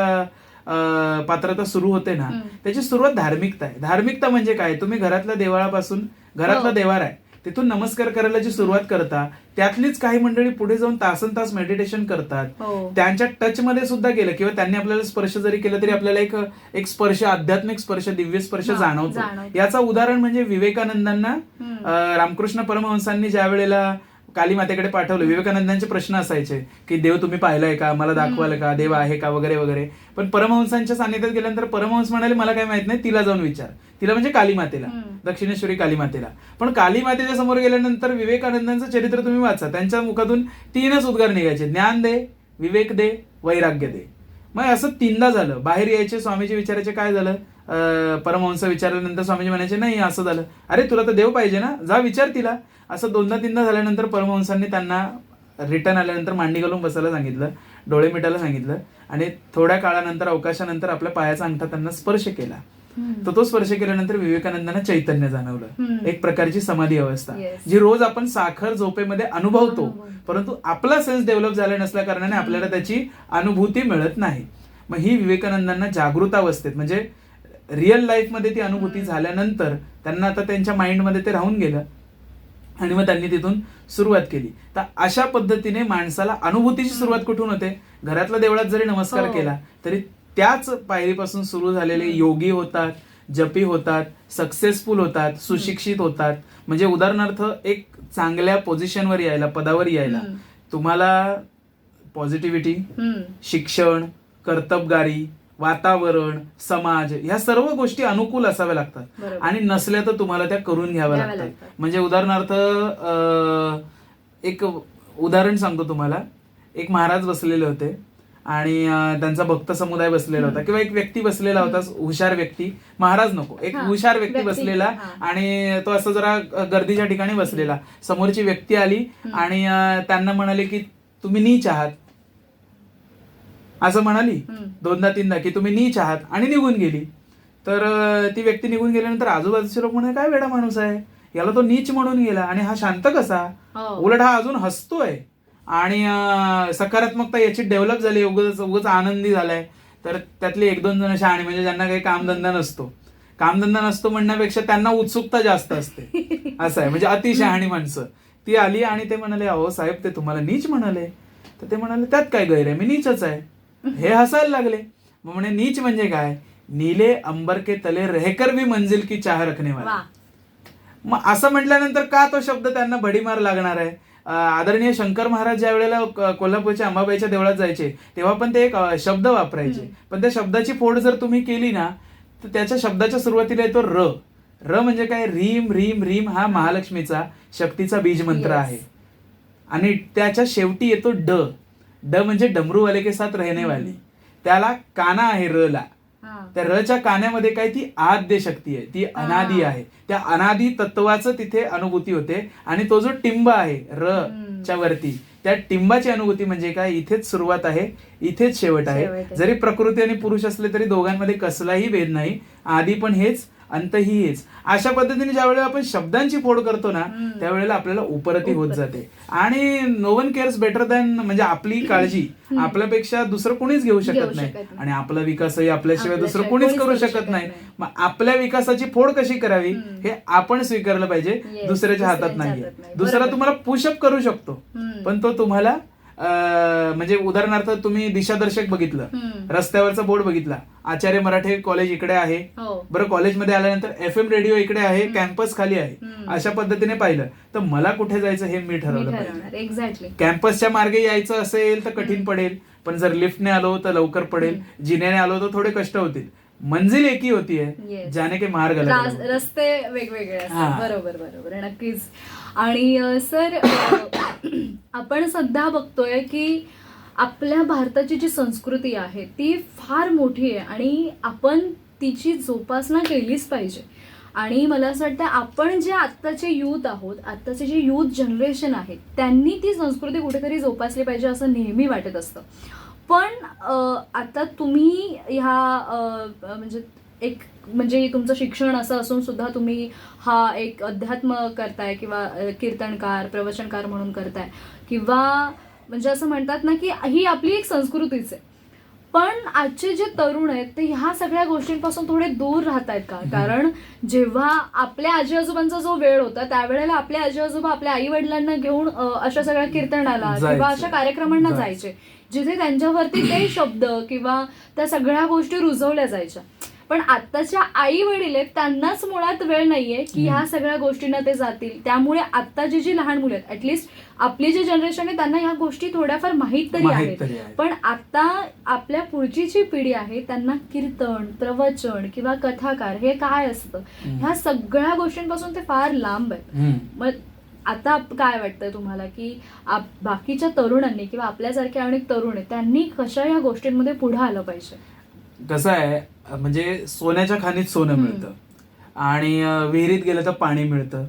पात्रता सुरू होते ना, त्याची सुरुवात धार्मिकता आहे. धार्मिकता म्हणजे काय, तुम्ही घरातल्या देवाळापासून, घरातला देवार आहे तिथून नमस्कार करायला जी सुरुवात करता, त्यातलीच काही मंडळी पुढे जाऊन तासन तास मेडिटेशन करतात. त्यांच्या टच मध्ये सुद्धा गेलं किंवा त्यांनी आपल्याला स्पर्श जरी केलं तरी आपल्याला एक स्पर्श, आध्यात्मिक स्पर्श, दिव्य स्पर्श जाणवतो. याचं उदाहरण म्हणजे विवेकानंदांना रामकृष्ण परमहंसांनी ज्या वेळेला काली मातेकडे पाठवलं, विवेकानंदांचे प्रश्न असायचे की देव तुम्ही पाहिलाय का, मला दाखवाल का, देव आहे का वगैरे वगैरे. पण परमहंसांच्या सानिध्यात गेल्यानंतर परमहंस म्हणाले मला काय माहित नाही, तिला जाऊन विचार. तिला म्हणजे काली मातेला, दक्षिणेश्वरी काली मातेला. पण काली मातेच्या समोर गेल्यानंतर विवेकानंदांचं चरित्र तुम्ही वाचा, त्यांच्या मुखातून 3च उद्गार निघायचे, ज्ञान दे, विवेक दे, वैराग्य दे. मग असं 3दा झालं. बाहेर यायचे, स्वामीजी विचारायचे काय झालं, परमहंस विचारल्यानंतर स्वामीजी म्हणायचे नाही असं झालं. अरे तुला तर देव पाहिजे ना, जा विचार तिला. असं 2दा-3दा झाल्यानंतर परमहंसांनी त्यांना रिटर्न आल्यानंतर मांडी घालून बसायला सांगितलं, डोळे मिटायला सांगितलं, आणि थोड्या काळानंतर, अवकाशानंतर आपल्या पायाचा अंगठा त्यांना स्पर्श केला. तर तो स्पर्श केल्यानंतर विवेकानंदांना चैतन्य जाणवलं, एक प्रकारची समाधी अवस्था, जी रोज आपण साखर झोपेमध्ये अनुभवतो, परंतु आपला सेन्स डेव्हलप झाला नसल्या कारणाने आपल्याला त्याची अनुभूती मिळत नाही. मग ही विवेकानंदांना जागृतावस्थेत, म्हणजे रिअल लाईफ मध्ये ती अनुभूती झाल्यानंतर त्यांना आता त्यांच्या माइंडमध्ये ते राहून गेलं, आणि मग त्यांनी तिथून सुरुवात केली. तर अशा पद्धतीने माणसाला अनुभूतीची सुरुवात कुठून होते, घरातल्या देवळात जरी नमस्कार केला तरी त्याच पायरीपासून सुरू झालेले योगी होतात, जपी होतात, सक्सेसफुल होतात, सुशिक्षित होतात. म्हणजे उदाहरणार्थ एक चांगल्या पोझिशनवर यायला, पदावर यायला तुम्हाला पॉझिटिव्हिटी, शिक्षण, कर्तबगारी, वातावरण, समाज, ह्या सर्व गोष्टी अनुकूल असाव्या लागतात. आणि नसल्या तर तुम्हाला त्या करून घ्याव्या लागतात. म्हणजे उदाहरणार्थ एक उदाहरण सांगतो तुम्हाला. एक महाराज बसलेले होते आणि त्यांचा भक्त समुदाय बसलेला होता, किंवा एक व्यक्ती बसलेला होता, हुशार व्यक्ती, महाराज नको, एक हुशार व्यक्ती बसलेला, आणि तो असं जरा गर्दीच्या ठिकाणी बसलेला. समोरची व्यक्ती आली आणि त्यांना म्हणाले की तुम्ही नीच आहात, असं म्हणाली 2दा-3दा की तुम्ही नीच आहात, आणि निघून गेली. तर ती व्यक्ती निघून गेल्यानंतर आजूबाजूचे लोक म्हणाले काय वेडा माणूस आहे, याला तो नीच म्हणून गेला आणि हा शांत कसा, उलट हा अजून हसतोय आणि सकारात्मकता याची डेव्हलप झाली, उगाच आनंदी झालाय. तर त्यातले 1-2 जण शहाणे, म्हणजे ज्यांना काही कामधंदा नसतो म्हणण्यापेक्षा त्यांना उत्सुकता जास्त असते, असं आहे. म्हणजे अतिशहाणी माणसं ती आली आणि ते म्हणाले अहो साहेब ते तुम्हाला नीच म्हणाले. तर ते म्हणाले त्यात काय गैर आहे, मी नीचच आहे. हे हसायला लागले. मग म्हणे नीच म्हणजे काय, नीले अंबर के तले रहकर भी मंजिल की चाह रखने वाला. मग असं म्हटल्यानंतर का तो शब्द त्यांना भडीमार लागणार आहे. आदरणीय शंकर महाराज ज्या वेळेला कोल्हापूरच्या अंबाबाईच्या देवळात जायचे तेव्हा पण ते एक शब्द वापरायचे, पण त्या शब्दाची फोड जर तुम्ही केली ना तर त्याच्या शब्दाच्या सुरुवातीला येतो र म्हणजे काय, रीम रीम रीम हा महालक्ष्मीचा शक्तीचा बीज मंत्र आहे. आणि त्याच्या शेवटी येतो ड म्हणजे डमरू वाले के साथ रहने वाली. त्याला काना आहे र ला, त्या रच्या कान्यामध्ये काय, ती आद्य शक्ती आहे, ती अनादी आहे. त्या अनादी तत्वाचं तिथे अनुभूती होते. आणि तो जो टिंब आहे र च्या वरती, त्या टिंबाची अनुभूती म्हणजे काय, इथेच सुरुवात आहे, इथेच शेवट आहे. जरी प्रकृती आणि पुरुष असले तरी दोघांमध्ये कसलाही भेद नाही, आधी पण हेच, अंतही हेच. अशा पद्धतीने ज्या वेळेला आपण शब्दांची फोड करतो ना त्यावेळेला आपल्याला उपरती होत जाते. आणि no one cares better than, म्हणजे आपली काळजी आपल्यापेक्षा दुसरं कोणीच घेऊ शकत नाही, आणि आपला विकासही आपल्याशिवाय दुसरं कोणीच करू शकत नाही. मग आपल्या विकासाची फोड कशी करावी हे आपण स्वीकारलं पाहिजे, दुसऱ्याच्या हातात नाही. दुसरा तुम्हाला पुशअप करू शकतो, पण तो तुम्हाला म्हणजे उदाहरणार्थ तुम्ही दिशादर्शक बघितलं, रस्त्यावरचा बोर्ड बघितला, आचार्य मराठे कॉलेज इकडे आहे, बरं कॉलेजमध्ये आल्यानंतर FM रेडिओ इकडे आहे, कॅम्पस खाली आहे, अशा पद्धतीने पाहिलं तर मला कुठे जायचं हे मी ठरवलं पाहिजे. एक्झॅक्टली. कॅम्पसच्या मार्गे यायचं असेल तर कठीण पडेल, पण जर लिफ्टने आलो तर लवकर पडेल, जिन्याने आलो तर थोडे कष्ट होतील. मंजिल एकी होती है, जाने के मार्ग अलग, रस्ते वेगवेगळे असतात. बरोबर बरोबर, नक्कीच. आणि सर आपण सध्या बघतोय की आपल्या भारताची जी संस्कृती आहे ती फार मोठी आहे आणि आपण तिची जोपासना केलीच पाहिजे. आणि मला असं वाटतं आपण जे आत्ताचे यूथ आहोत, आत्ताचे जे यूथ जनरेशन आहे, त्यांनी ती संस्कृती कुठेतरी जोपासली पाहिजे असं नेहमी वाटत असतं. पण आता तुम्ही म्हणजे एक म्हणजे तुमचं शिक्षण असं असून सुद्धा तुम्ही हा एक अध्यात्म करताय किंवा कीर्तनकार प्रवचनकार म्हणून करताय किंवा म्हणजे असं म्हणतात ना की ही आपली एक संस्कृतीच आहे. पण आजचे जे तरुण आहेत ते ह्या सगळ्या गोष्टींपासून थोडे दूर राहत आहेत का? कारण जेव्हा आपल्या आजी आजोबांचा जो वेळ होता त्यावेळेला आपले आजी आजोबा आपल्या आई वडिलांना घेऊन अशा सगळ्या कीर्तनाला किंवा अशा कार्यक्रमांना जायचे जिथे त्यांच्यावरती ते शब्द किंवा त्या सगळ्या गोष्टी रुजवल्या जायच्या. पण आत्ताच्या आई वडील आहेत त्यांनाच मुळात वेळ नाहीये की ह्या सगळ्या गोष्टींना ते जातील. त्यामुळे आत्ताची जी लहान मुलं आहेत, ऍटलिस्ट आपली जी जनरेशन आहे त्यांना ह्या गोष्टी थोड्याफार माहीत तरी आहेत. पण आता आपल्या पुढची जी पिढी आहे त्यांना कीर्तन प्रवचन किंवा कथाकार हे काय असतं ह्या सगळ्या गोष्टींपासून ते फार लांब आहेत. मग आता काय वाटतंय तुम्हाला की बाकीच्या तरुणांनी किंवा आपल्यासारखे अनेक तरुण आहेत त्यांनी कशा या गोष्टींमध्ये पुढे आलं पाहिजे? कसं आहे म्हणजे सोन्याच्या खाणीत सोनं मिळतं आणि विहिरीत गेलं तर पाणी मिळतं,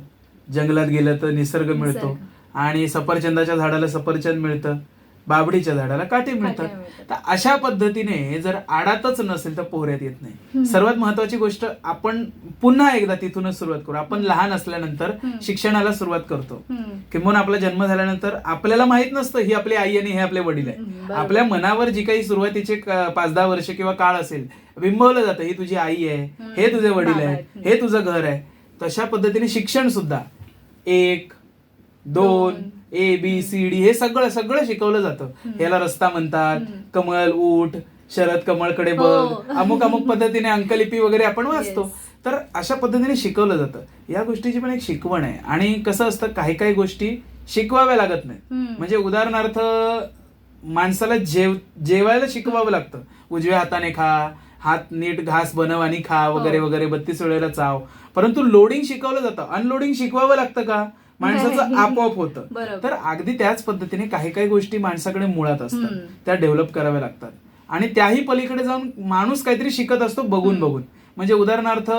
जंगलात गेलं तर निसर्ग मिळतो आणि सफरचंदाच्या झाडाला सफरचंद मिळतं, बाबडीच्या झाडाला काटे मिळतात. तर अशा पद्धतीने जर आडातच नसेल तर पोहऱ्यात येत नाही. सर्वात महत्वाची गोष्ट आपण पुन्हा एकदा तिथूनच सुरुवात करू. आपण लहान असल्यानंतर शिक्षणाला सुरुवात करतो किंवा आपला जन्म झाल्यानंतर आपल्याला माहित नसतं ही आपली आई आणि हे आपले वडील आहे. आपल्या मनावर जी काही सुरुवातीचे 5-10 वर्ष किंवा काळ असेल बिंबवलं जातं ही तुझी आई आहे, हे तुझे वडील आहे, हे तुझं घर आहे. तशा पद्धतीने शिक्षण सुद्धा 1, 2 ABCD हे सगळं शिकवलं जातं. ह्याला रस्ता म्हणतात, कमळ उठ, शरद कमळकडे बघ, अमुक पद्धतीने अंकलिपी वगैरे आपण वाचतो. तर अशा पद्धतीने शिकवलं जातं. या गोष्टीची पण एक शिकवण आहे. आणि कसं असतं काही गोष्टी शिकवाव्या लागत नाही. म्हणजे उदाहरणार्थ माणसाला जेवायला शिकवावं लागतं. उजव्या हाताने खा, हात नीट घास बनव आणि खा वगैरे वगैरे 32 वेळेला चाव. परंतु लोडिंग शिकवलं जातं, अनलोडिंग शिकवावं लागतं का? माणसाचं आपोआप होतं. तर अगदी त्याच पद्धतीने काही गोष्टी माणसाकडे मुळात असतात, त्या डेव्हलप कराव्या लागतात. आणि त्याही पलीकडे जाऊन माणूस काहीतरी शिकत असतो बघून. म्हणजे उदाहरणार्थ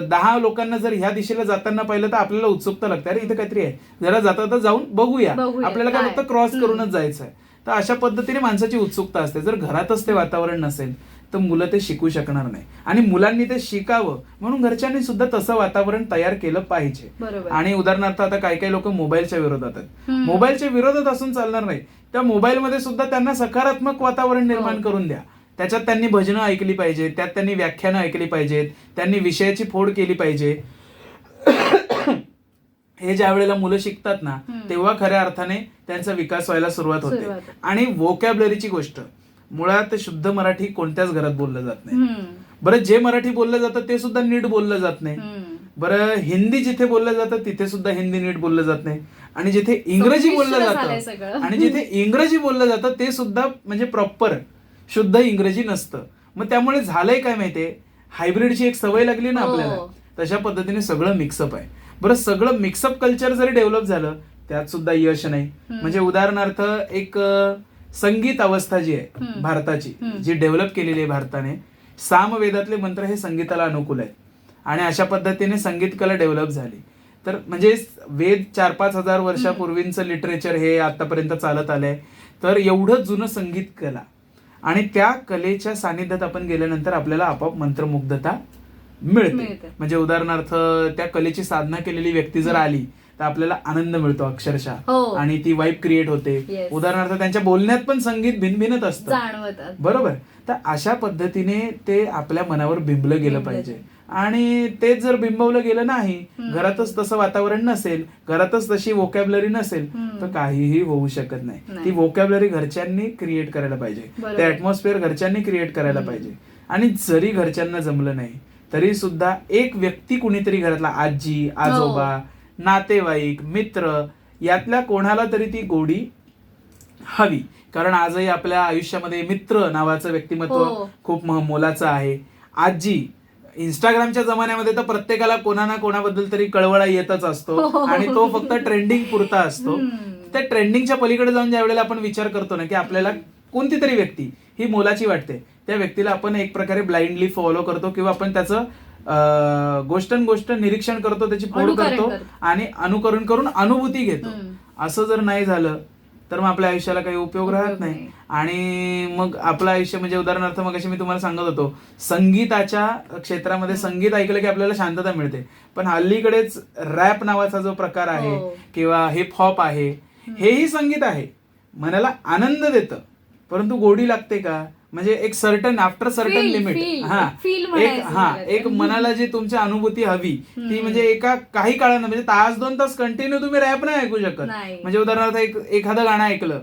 10 लोकांना जर ह्या दिशेला जाताना पाहिलं तर आपल्याला उत्सुकता लागते, अरे इथं काहीतरी आहे, जरा जाता जाऊन बघूया, आपल्याला काय फक्त क्रॉस करूनच जायचं आहे. तर अशा पद्धतीने माणसाची उत्सुकता असते. जर घरातच ते वातावरण नसेल तर मुलं ते शिकू शकणार नाही. आणि मुलांनी ते शिकावं म्हणून घरच्यांनी सुद्धा तसं वातावरण तयार केलं पाहिजे. आणि उदाहरणार्थ आता काही लोक मोबाईलच्या विरोधात आहेत. मोबाईलच्या विरोधात असून चालणार नाही. त्या मोबाईलमध्ये सुद्धा त्यांना सकारात्मक वातावरण निर्माण करून द्या. त्याच्यात त्यांनी भजनं ऐकली पाहिजेत, त्यात त्यांनी व्याख्यानं ऐकली पाहिजेत, त्यांनी विषयाची फोड केली पाहिजे. हे ज्या वेळेला मुलं शिकतात ना तेव्हा खऱ्या अर्थाने त्यांचा विकास व्हायला सुरुवात होते. आणि व्होकॅब्युलरीची गोष्ट, मुळात शुद्ध मराठी कोणत्याच घरात बोललं जात नाही. बरं, जे मराठी बोललं जातं ते सुद्धा नीट बोललं जात नाही. बरं, हिंदी जिथे बोललं जातं तिथे सुद्धा हिंदी नीट बोललं जात नाही. आणि जिथे इंग्रजी बोललं जातं आणि जिथे इंग्रजी बोललं जातं ते सुद्धा म्हणजे प्रॉपर शुद्ध इंग्रजी नसतं. मग त्यामुळे झालंय काय माहितीये, हायब्रिडची एक सवय लागली ना आपल्याला, तशा पद्धतीने सगळं मिक्सअप आहे. बरं, सगळं मिक्सअप कल्चर जरी डेव्हलप झालं त्यात सुद्धा यश नाही. म्हणजे उदाहरणार्थ एक संगीत अवस्था जी आहे भारताची, जी डेव्हलप केलेली आहे भारताने, सामवेदातले मंत्र हे संगीताला अनुकूल आहेत. आणि अशा पद्धतीने संगीत कला डेव्हलप झाली. तर म्हणजे वेद 4-5 हजार वर्षापूर्वींचं लिटरेचर हे आतापर्यंत चालत आलंय. तर एवढं जुनं संगीत कला आणि त्या कलेच्या सानिध्यात आपण गेल्यानंतर आपल्याला आपोआप मंत्रमुग्धता मिळते. म्हणजे उदाहरणार्थ त्या कलेची साधना केलेली व्यक्ती जर आली तर आपल्याला आनंद मिळतो अक्षरशः. आणि ती वाईब क्रिएट होते. उदाहरणार्थ त्यांच्या बोलण्यात पण संगीत भिनभिनत असतं, बरोबर. तर अशा पद्धतीने ते आपल्या मनावर बिंबलं गेलं पाहिजे. आणि तेच जर बिंबवलं गेलं नाही, घरातच तसं वातावरण नसेल, घरातच तशी व्होकॅब्युलरी नसेल तर काहीही होऊ शकत नाही. ती व्होकॅब्युलरी घरच्यांनी क्रिएट करायला पाहिजे, ते ऍटमॉस्फिअर घरच्यांनी क्रिएट करायला पाहिजे. आणि जरी घरच्यांना जमलं नाही तरी सुद्धा एक व्यक्ती कुणीतरी घरातला, आजी आजोबा, नातेवाईक, मित्र, यातल्या कोणाला तरी ती गोडी हवी. कारण आजही आपल्या आयुष्यामध्ये मित्र नावाचं व्यक्तिमत्व खूप मोलाचं आहे. आजी, इंस्टाग्रामच्या जमान्यामध्ये तर प्रत्येकाला कोणा ना कोणाबद्दल तरी कळवळा येतच असतो आणि तो फक्त ट्रेंडिंग पुरता असतो. त्या ट्रेंडिंगच्या पलीकडे जाऊन ज्या वेळेला आपण विचार करतो ना की आपल्याला कोणती तरी व्यक्ती ही मोलाची वाटते, त्या व्यक्तीला आपण एक प्रकारे ब्लाइंडली फॉलो करतो किंवा आपण त्याचं गोष्ट निरीक्षण करतो, त्याची फोड करतो आणि अनुकरण करून अनुभूती घेतो. असं जर नाही झालं तर मग आपल्या आयुष्याला काही उपयोग राहत नाही. आणि मग आपलं आयुष्य म्हणजे उदाहरणार्थ मग अशी मी तुम्हाला सांगत होतो, संगीताच्या क्षेत्रामध्ये संगीत ऐकलं की आपल्याला शांतता मिळते, पण हल्लीकडेच रॅप नावाचा जो प्रकार आहे किंवा हिप हॉप आहे, हेही संगीत आहे, मनाला आनंद देतं, परंतु गोडी लागते का? म्हणजे एक सर्टन आफ्टर सर्टन लिमिट, एक मनाला जी तुमची अनुभूती हवी ती म्हणजे काही काळानं म्हणजे तास 2 तास कंटिन्यू तुम्ही रॅप नाही ऐकू शकत. म्हणजे उदाहरणार्थ एखादं गाणं ऐकलं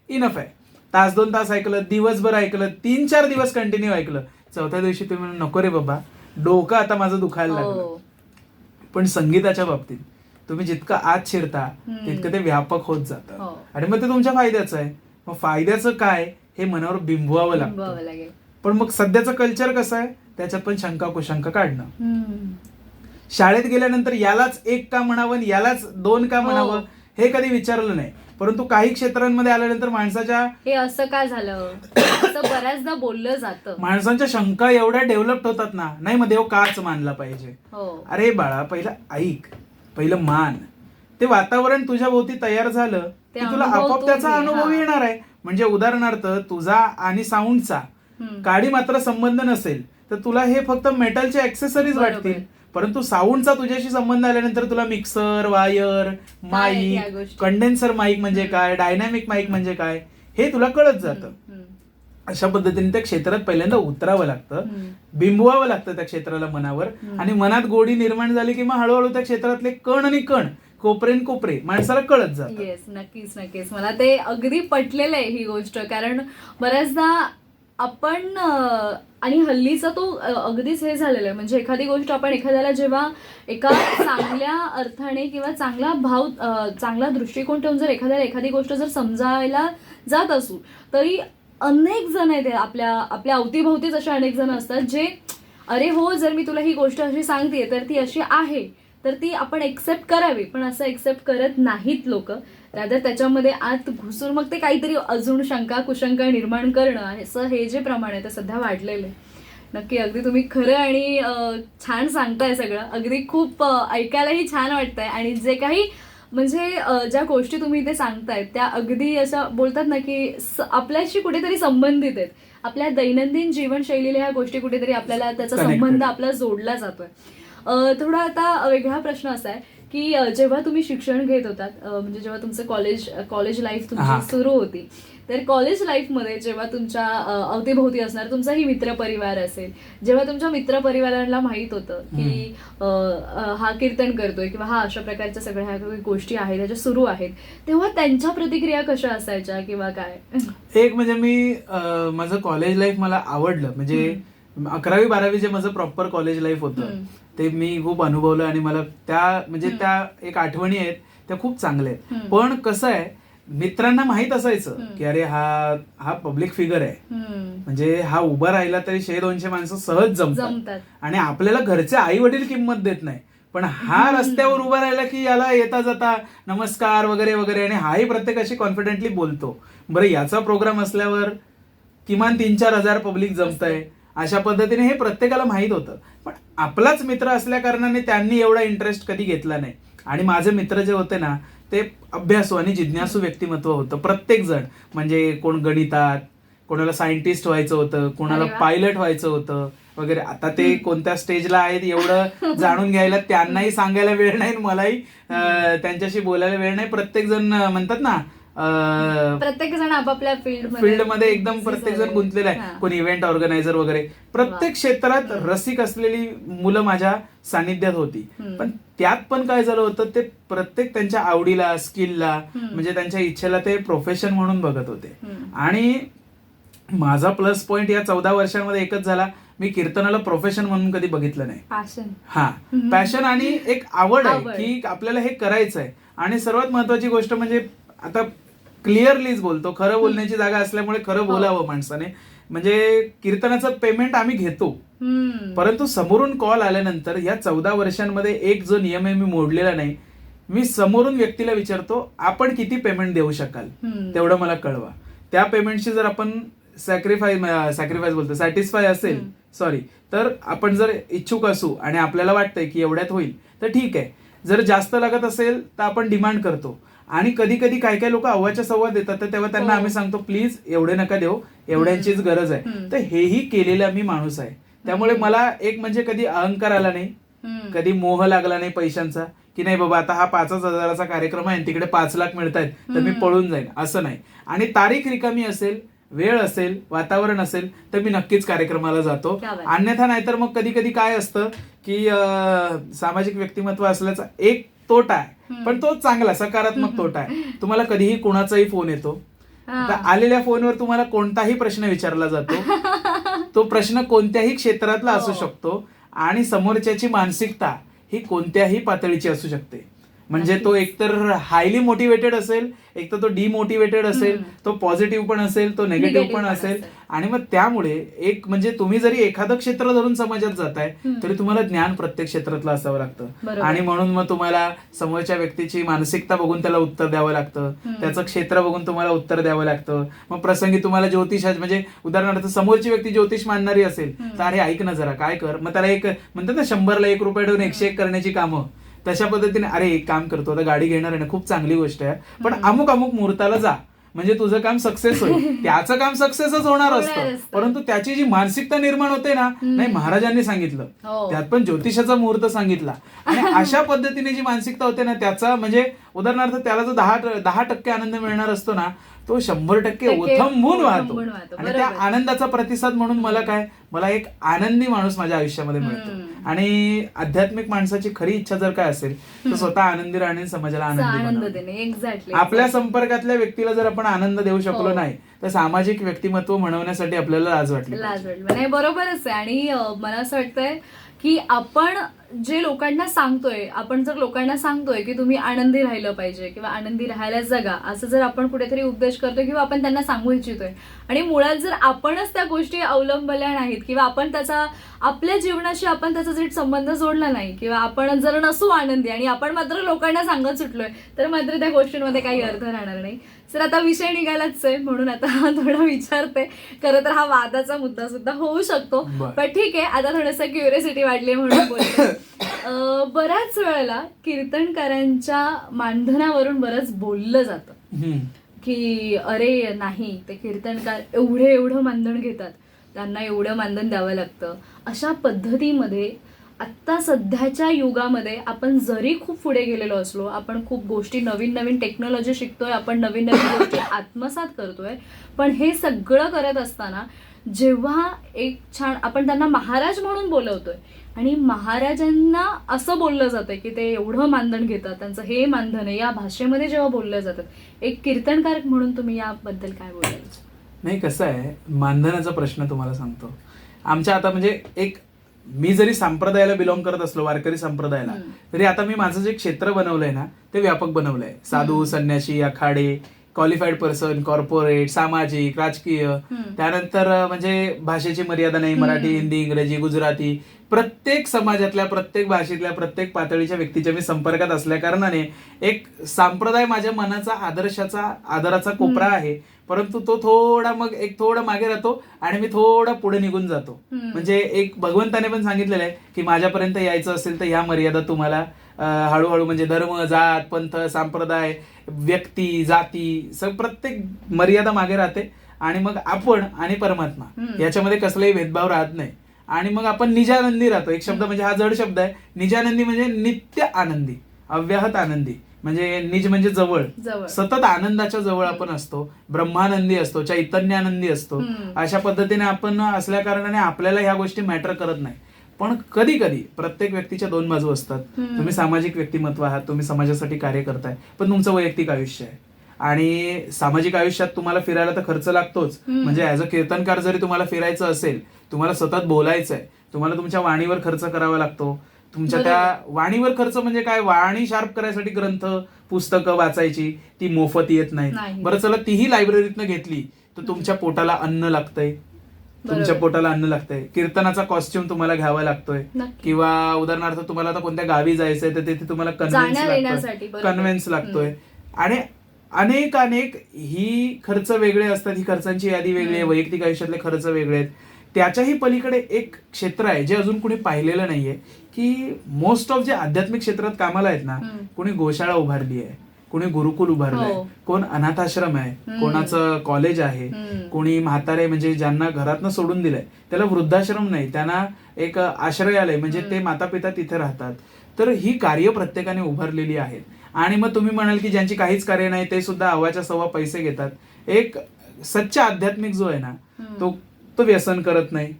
इनफ आहे, तास 2 तास ऐकलं, दिवसभर ऐकलं, 3-4 दिवस कंटिन्यू ऐकलं, चौथ्या दिवशी तुम्ही नको रे बाबा, डोकं आता माझं दुखायला लागलं. पण संगीताच्या बाबतीत तुम्ही जितकं आत शिरता तितकं ते व्यापक होत जातं आणि मग ते तुमच्या फायद्याचं आहे. मग फायद्याचं काय हे मनावर बिंबवावं लागतं. पण मग सध्याचं कल्चर कसं आहे, त्याच्यात पण शंका कुशंका काढणं. शाळेत गेल्यानंतर यालाच 1 का म्हणावं, यालाच 2 का म्हणावं हे कधी विचारलं नाही. परंतु काही क्षेत्रांमध्ये आल्यानंतर माणसाच्या हे असं काय झालं असं बऱ्याचदा बोललं जातं. माणसांच्या शंका एवढ्या डेव्हलप होतात ना, नाही मग देव काच मानला पाहिजे. अरे बाळा, पहिलं ऐक, पहिलं मान. ते वातावरण तुझ्या भोवती तयार झालं की तुला आपोआप त्याचा अनुभव येणार आहे. म्हणजे उदाहरणार्थ तुझा आणि साऊंडचा काडी मात्र संबंध नसेल तर तुला हे फक्त मेटलचे ऍक्सेसरीज वाटतील, परंतु साऊंडचा तुझ्याशी संबंध आल्यानंतर तुला mixer, wire, mic, condenser mic म्हणजे काय, डायनॅमिक माईक म्हणजे काय हे तुला कळत जातं. अशा पद्धतीने त्या क्षेत्रात पहिल्यांदा उतरावं लागतं, बिंबवावं लागतं त्या क्षेत्राला मनावर, आणि मनात गोडी निर्माण झाली की मग हळूहळू त्या क्षेत्रातले कण आणि कण, कोपरे माणसाला कळत जातं. येस, नक्कीच मला ते अगदी पटलेलं आहे ही गोष्ट. कारण बऱ्याचदा आपण आणि हल्लीचा तो अगदीच हे झालेलं आहे. म्हणजे एखादी गोष्ट आपण एखाद्याला जेव्हा एका चांगल्या अर्थाने किंवा चांगला दृष्टिकोन ठेवून जर एखाद्याला एखादी गोष्ट जर समजायला जात असू, तरी अनेक जण आहेत आपल्या अवतीभोवतीच असे अनेक जण असतात जे अरे हो, जर मी तुला ही गोष्ट अशी सांगते तर ती अशी आहे, तर ती आपण एक्सेप्ट करावी. पण असं एक्सेप्ट करत नाहीत लोक. रादर त्याच्यामध्ये आत घुसून मग ते काहीतरी अजून शंका कुशंका निर्माण करणं, असं हे जे प्रमाण आहे ते सध्या वाढलेलं आहे. नक्की, अगदी तुम्ही खरं आणि छान सांगताय सगळं. अगदी खूप ऐकायलाही छान वाटतंय. आणि जे काही म्हणजे ज्या गोष्टी तुम्ही इथे सांगतायत त्या अगदी असं बोलतात ना की आपल्याशी कुठेतरी संबंधित आहेत. आपल्या दैनंदिन जीवनशैलीला ह्या गोष्टी कुठेतरी आपल्याला त्याचा संबंध आपला जोडला जातोय. थोडा आता वेगळा प्रश्न असा आहे की जेव्हा तुम्ही शिक्षण घेत होतात, म्हणजे जेव्हा तुमचं कॉलेज लाईफ तुमची सुरू होती, तर कॉलेज लाईफमध्ये जेव्हा तुमच्या अवतीभोवती असणार तुमचाही मित्रपरिवार असेल, जेव्हा तुमच्या मित्रपरिवाराला माहित होतं की हा कीर्तन करतोय किंवा हा अशा प्रकारच्या सगळ्या ह्या गोष्टी आहेत त्याच्या सुरू आहेत, तेव्हा त्यांच्या प्रतिक्रिया कशा असायच्या किंवा काय? एक म्हणजे मी माझं कॉलेज लाईफ मला आवडलं. म्हणजे 11वी-12वी जे माझं प्रॉपर कॉलेज लाईफ होतं ते मी खूप अनुभवलं आणि मला त्या एक आठवणी आहेत त्या खूप चांगल्या आहेत. पण कसं आहे, मित्रांना माहित असायचं की अरे हा पब्लिक फिगर आहे, म्हणजे हा उभा राहिला तरी 100-200 माणसं सहज जमतात आणि आपल्याला घरचे आई वडील किंमत देत नाही, पण हा रस्त्यावर उभा राहिला की याला येता जाता नमस्कार वगैरे वगैरे, आणि हाही प्रत्येकाशी कॉन्फिडेंटली बोलतो. बरं, याचा प्रोग्राम असल्यावर किमान 3-4 हजार पब्लिक जमतंय, अशा पद्धतीने हे प्रत्येकाला माहित होतं. पण आपलाच मित्र असल्या कारणाने त्यांनी एवढा इंटरेस्ट कधी घेतला नाही. आणि माझे मित्र जे होते ना ते अभ्यासू आणि जिज्ञासू व्यक्तिमत्व होतं प्रत्येक जण. म्हणजे कोण गणितात, कोणाला सायंटिस्ट व्हायचं होतं, कोणाला पायलट व्हायचं होतं वगैरे. आता ते कोणत्या स्टेजला आहेत एवढं जाणून घ्यायला त्यांनाही सांगायला वेळ नाही, मलाही त्यांच्याशी बोलायला वेळ नाही. प्रत्येक जण म्हणतात ना प्रत्येक जण आपापल्या फील्डमध्ये एकदम प्रत्येक जण गुंतलेला आहे. कोणी इव्हेंट ऑर्गनायझर वगैरे, प्रत्येक क्षेत्रात रसिक असलेली मुलं माझ्या सानिध्यात होती. पण त्यात पण काय झालं होतं, ते प्रत्येक त्यांच्या आवडीला, स्किलला, म्हणजे त्यांच्या इच्छेला ते प्रोफेशन म्हणून बघत होते. आणि माझा प्लस पॉइंट या 14 वर्षांमध्ये एकच झाला, मी कीर्तनाला प्रोफेशन म्हणून कधी बघितलं नाही. पॅशन आणि एक आवड आहे की आपल्याला हे करायचं आहे. आणि सर्वात महत्वाची गोष्ट म्हणजे, आता क्लिअरलीच बोलतो, खरं बोलण्याची जागा असल्यामुळे खरं बोलावं माणसाने. म्हणजे कीर्तनाचं पेमेंट आम्ही घेतो, परंतु समोरून कॉल आल्यानंतर या 14 वर्षांमध्ये एक जो नियम आहे मी मोडलेला नाही मी समोरून व्यक्तीला विचारतो आपण किती पेमेंट देऊ शकाल तेवढं मला कळवा. त्या पेमेंटची जर आपण सॅक्रिफाईस बोलतो सॅटिस्फाय असेल सॉरी, तर आपण जर इच्छुक असू आणि आपल्याला वाटतंय की एवढ्यात होईल तर ठीक आहे. जर जास्त लागत असेल तर आपण डिमांड करतो. आणि कधी कधी काही काही लोक अव्वाच्या सव्वा देतात, तर तेव्हा त्यांना आम्ही सांगतो प्लीज एवढे नका देऊ, एवढ्यांचीच गरज आहे. तर हेही केलेला मी माणूस आहे. त्यामुळे मला एक म्हणजे कधी अहंकार आला नाही, कधी मोह लागला नाही पैशांचा, की नाही बाबा आता हा 5,000चा कार्यक्रम आहे तिकडे 5 लाख मिळतायत तर मी पळून जाईन, असं नाही. आणि तारीख रिकामी असेल, वेळ असेल, वातावरण असेल तर मी नक्कीच कार्यक्रमाला जातो. अन्यथा नाहीतर मग कधी कधी काय असतं की सामाजिक व्यक्तिमत्व असल्याचा एक तोटा आहे, पण तो चांगला सकारात्मक तोटा आहे. तुम्हाला कधीही कोणाचाही फोन येतो, आलेल्या फोनवर तुम्हाला कोणताही प्रश्न विचारला जातो, तो प्रश्न कोणत्याही क्षेत्रातला असू शकतो आणि समोरच्याची मानसिकता ही कोणत्याही पातळीची असू शकते. म्हणजे तो एकतर हायली मोटिवेटेड असेल, एक तर तो डिमोटिवेटेड असेल, तो पॉझिटिव्ह पण असेल, तो निगेटिव्ह पण असेल. आणि मग त्यामुळे एक म्हणजे तुम्ही जरी एखादं क्षेत्र धरून समाजात जाताय तरी तुम्हाला ज्ञान प्रत्येक क्षेत्रातलं असावं लागतं. आणि म्हणून मग तुम्हाला समोरच्या व्यक्तीची मानसिकता बघून त्याला उत्तर द्यावं लागतं, त्याचं क्षेत्र बघून तुम्हाला उत्तर द्यावं लागतं. मग प्रसंगी तुम्हाला ज्योतिष म्हणजे उदाहरणार्थ समोरची व्यक्ती ज्योतिष मानणारी असेल तर अरे ऐक ना जरा काय कर, मग त्याला एक म्हणतात ना 100ला 1 रुपये ठेवून 101 करण्याची कामं, तशा पद्धतीने अरे एक काम करतो आता गाडी घेणार आहे ना, खूप चांगली गोष्ट आहे, पण अमुक मुहूर्ताला जा म्हणजे तुझं काम सक्सेस होईल. त्याचं काम सक्सेसच होणार असतं, परंतु त्याची जी मानसिकता निर्माण होते ना, नाही महाराजांनी सांगितलं, त्यात पण ज्योतिषाचा मुहूर्त सांगितला. आणि अशा पद्धतीने जी मानसिकता होते ना, त्याचा म्हणजे उदाहरणार्थ त्याला जो 10% आनंद मिळणार असतो ना, तो 100% ओथंबून वाहतो. आणि त्या आनंदाचा प्रतिसाद म्हणून मला एक आनंदी माणूस माझ्या आयुष्यामध्ये मिळतो. आणि आध्यात्मिक माणसाची खरी इच्छा जर काय असेल तर स्वतः आनंदी राहणे, समाजाला आनंद देणे. आपल्या संपर्कातल्या व्यक्तीला जर आपण आनंद देऊ शकलो नाही तर सामाजिक व्यक्तिमत्व म्हणवण्यासाठी आपल्याला लाज वाटली. नाही बरोबरच आहे. आणि मला असं वाटतंय की आपण जे लोकांना सांगतोय, आपण जर लोकांना सांगतोय की तुम्ही आनंदी राहिलं पाहिजे किंवा आनंदी राहायला जगा, असं जर आपण कुठेतरी उपदेश करतोय किंवा आपण त्यांना सांगू इच्छितोय आणि मुळात जर आपणच त्या गोष्टी अवलंबल्या नाहीत किंवा आपण आपल्या जीवनाशी आपण त्याचा थेट संबंध जोडला नाही किंवा आपण जर नसू आनंदी आणि आपण मात्र लोकांना सांगत सुटलोय तर मात्र त्या गोष्टींमध्ये काही अर्थ राहणार नाही. सर आता विषय निघालाच आहे म्हणून आता थोडा विचारते. खरं तर हा वादाचा मुद्दा सुद्धा होऊ शकतो, पण ठीक आहे, आता थोडंसं क्युरियोसिटी वाढली म्हणून बोलते. बऱ्याच वेळेला कीर्तनकारांच्या मानधनावरून बरंच बोललं जातं की अरे नाही ते कीर्तनकार एवढं मानधन घेतात, त्यांना एवढं मानधन द्यावं लागतं. अशा पद्धतीमध्ये आत्ता सध्याच्या युगामध्ये आपण जरी खूप पुढे गेलेलो असलो, आपण खूप गोष्टी नवीन टेक्नॉलॉजी शिकतोय, आपण नवीन गोष्टी आत्मसात करतोय, पण हे सगळं करत असताना जेव्हा एक छान आपण त्यांना महाराज म्हणून बोलवतोय आणि महाराजांना असं बोललं जातं की ते एवढं मानधन घेतात, त्यांचं हे मानधन आहे, या भाषेमध्ये जेव्हा बोललं जातं, एक कीर्तनकार म्हणून तुम्ही याबद्दल काय बोलायचं? नाही, कसं आहे, मानधनाचा प्रश्न तुम्हाला सांगतो. आमच्या आता म्हणजे एक मी जरी संप्रदायाला बिलॉंग करत असलो, वारकरी संप्रदायाला, तरी आता मी माझं जे क्षेत्र बनवलंय ना ते व्यापक बनवलंय. साधू, संन्यासी, आखाडे, क्वालिफाईड पर्सन, कॉर्पोरेट, सामाजिक, राजकीय, त्यानंतर म्हणजे भाषेची मर्यादा नाही, मराठी, हिंदी, इंग्रजी, गुजराती, प्रत्येक समाजातल्या, प्रत्येक भाषेतल्या, प्रत्येक पातळीच्या व्यक्तीच्या मी संपर्कात असल्या कारणाने एक संप्रदाय माझ्या मनाचा आदराचा कोपरा आहे. परंतु तो थोडा मागे राहतो आणि मी थोडा पुढे निघून जातो. म्हणजे एक भगवंताने पण सांगितलेलं आहे की माझ्यापर्यंत यायचं असेल तर ह्या मर्यादा तुम्हाला हळूहळू म्हणजे धर्म, जात, पंथ, संप्रदाय, व्यक्ती, जाती, प्रत्येक मर्यादा मागे राहते आणि मग आपण आणि परमात्मा याच्यामध्ये कसलाही भेदभाव राहत नाही. आणि मग आपण निजानंदी राहतो. एक शब्द म्हणजे हा जड शब्द आहे. निजानंदी म्हणजे नित्य आनंदी, अव्याहत आनंदी, म्हणजे निज म्हणजे जवळ, सतत आनंदाच्या जवळ आपण असतो, ब्रह्मानंदी असतो, चैतन्यानंदी असतो. अशा पद्धतीने आपण असल्या कारणाने आपल्याला ह्या गोष्टी मॅटर करत नाही. पण कधी कधी प्रत्येक व्यक्तीच्या 2 बाजू असतात. तुम्ही सामाजिक व्यक्तिमत्व आहात, तुम्ही समाजासाठी कार्य करताय, पण तुमचं वैयक्तिक आयुष्य आहे आणि सामाजिक आयुष्यात तुम्हाला फिरायला तर खर्च लागतोच. म्हणजे ऍज अ कीर्तनकार जरी तुम्हाला फिरायचं असेल, तुम्हाला सतत बोलायचंय, तुम्हाला तुमच्या वाणीवर खर्च करावा लागतो. तुमच्या त्या वाणीवर खर्च म्हणजे काय, वाणी शार्प करायसाठी ग्रंथ, पुस्तकं वाचायची, ती मोफत येत नाही. बरं चला तीही लायब्ररीतनं घेतली तर तुमच्या पोटाला अन्न लागतंय, तुमच्या पोटाला अन्न लागतंय, कीर्तनाचा कॉस्ट्युम तुम्हाला घ्यावा लागतोय, नक्की. किंवा उदाहरणार्थ तुम्हाला आता कोणत्या गावी जायचंय तर तिथे तुम्हाला जाण्या-येण्यासाठी, बरोबर. कन्व्हेन्स लागतोय. आणि अनेक ही खर्च वेगळे असतात, ही खर्चांची यादी वेगळी आहे, वैयक्तिक आयुष्यातले खर्च वेगळे आहेत. त्याच्याही पलीकडे एक क्षेत्र आहे जे अजून कुणी पाहिलेलं नाहीये, की मोस्ट ऑफ जे आध्यात्मिक क्षेत्रात कामाला आहेत ना, कुणी गोशाळा उभारली आहे, कुणी गुरुकुल उभारलंय, हो. कोण अनाथाश्रम आहे, कोणाचं कॉलेज आहे, कोणी म्हातारे म्हणजे ज्यांना घरातनं सोडून दिलंय त्याला वृद्धाश्रम नाही, त्यांना एक आश्रयालय म्हणजे ते माता पिता तिथे राहतात. तर ही कार्य प्रत्येकाने उभारलेली आहेत. आणि मग तुम्ही म्हणाल की ज्यांची काहीच कार्य नाही ते सुद्धा अव्वाच्या सव्वा पैसे घेतात. एक सच्चा आध्यात्मिक जो आहे ना तो व्यसन करत नाही,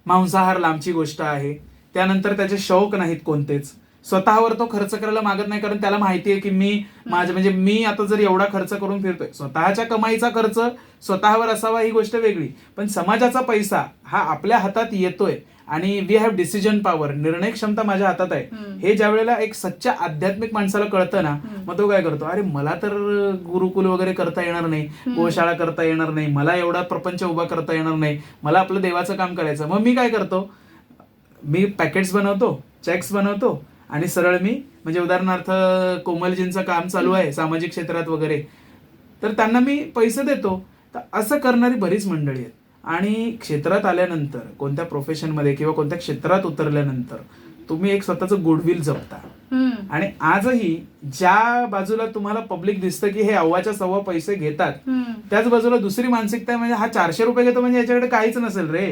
मांसाहार लांबची गोष्ट आहे, त्यानंतर त्याचे शौक नाहीत कोणतेच, स्वतःवर तो खर्च करायला मागत नाही, कारण त्याला माहिती आहे की मी आता जर एवढा खर्च करून फिरतोय, स्वतःच्या कमाईचा खर्च स्वतःवर असावा ही गोष्ट वेगळी, पण समाजाचा पैसा हा आपल्या हातात येतोय आणि वी हॅव डिसिजन पॉवर, निर्णय क्षमता माझ्या हातात आहे, हे ज्या वेळेला एक सच्च्या आध्यात्मिक माणसाला कळतं ना, मग तो काय करतो, अरे मला तर गुरुकुल वगैरे करता येणार नाही, गोशाळा करता येणार नाही, मला एवढा प्रपंच उभा करता येणार नाही, मला आपलं देवाचं काम करायचं. मग मी काय करतो, मी पॅकेट्स बनवतो, चेक्स बनवतो आणि सरळ मी म्हणजे उदाहरणार्थ कोमलजींचं काम चालू आहे सामाजिक क्षेत्रात वगैरे, तर त्यांना मी पैसे देतो. तर असं करणारी बरीच मंडळी आहेत. आणि क्षेत्रात आल्यानंतर, कोणत्या प्रोफेशनमध्ये किंवा कोणत्या क्षेत्रात उतरल्यानंतर तुम्ही एक स्वतःचं गुडविल जपता. आणि आजही ज्या बाजूला तुम्हाला पब्लिक दिसतं की हे अव्वाच्या सव्वा पैसे घेतात, त्याच बाजूला दुसरी मानसिकता म्हणजे हा 400 रुपये घेतो म्हणजे याच्याकडे काहीच नसेल रे,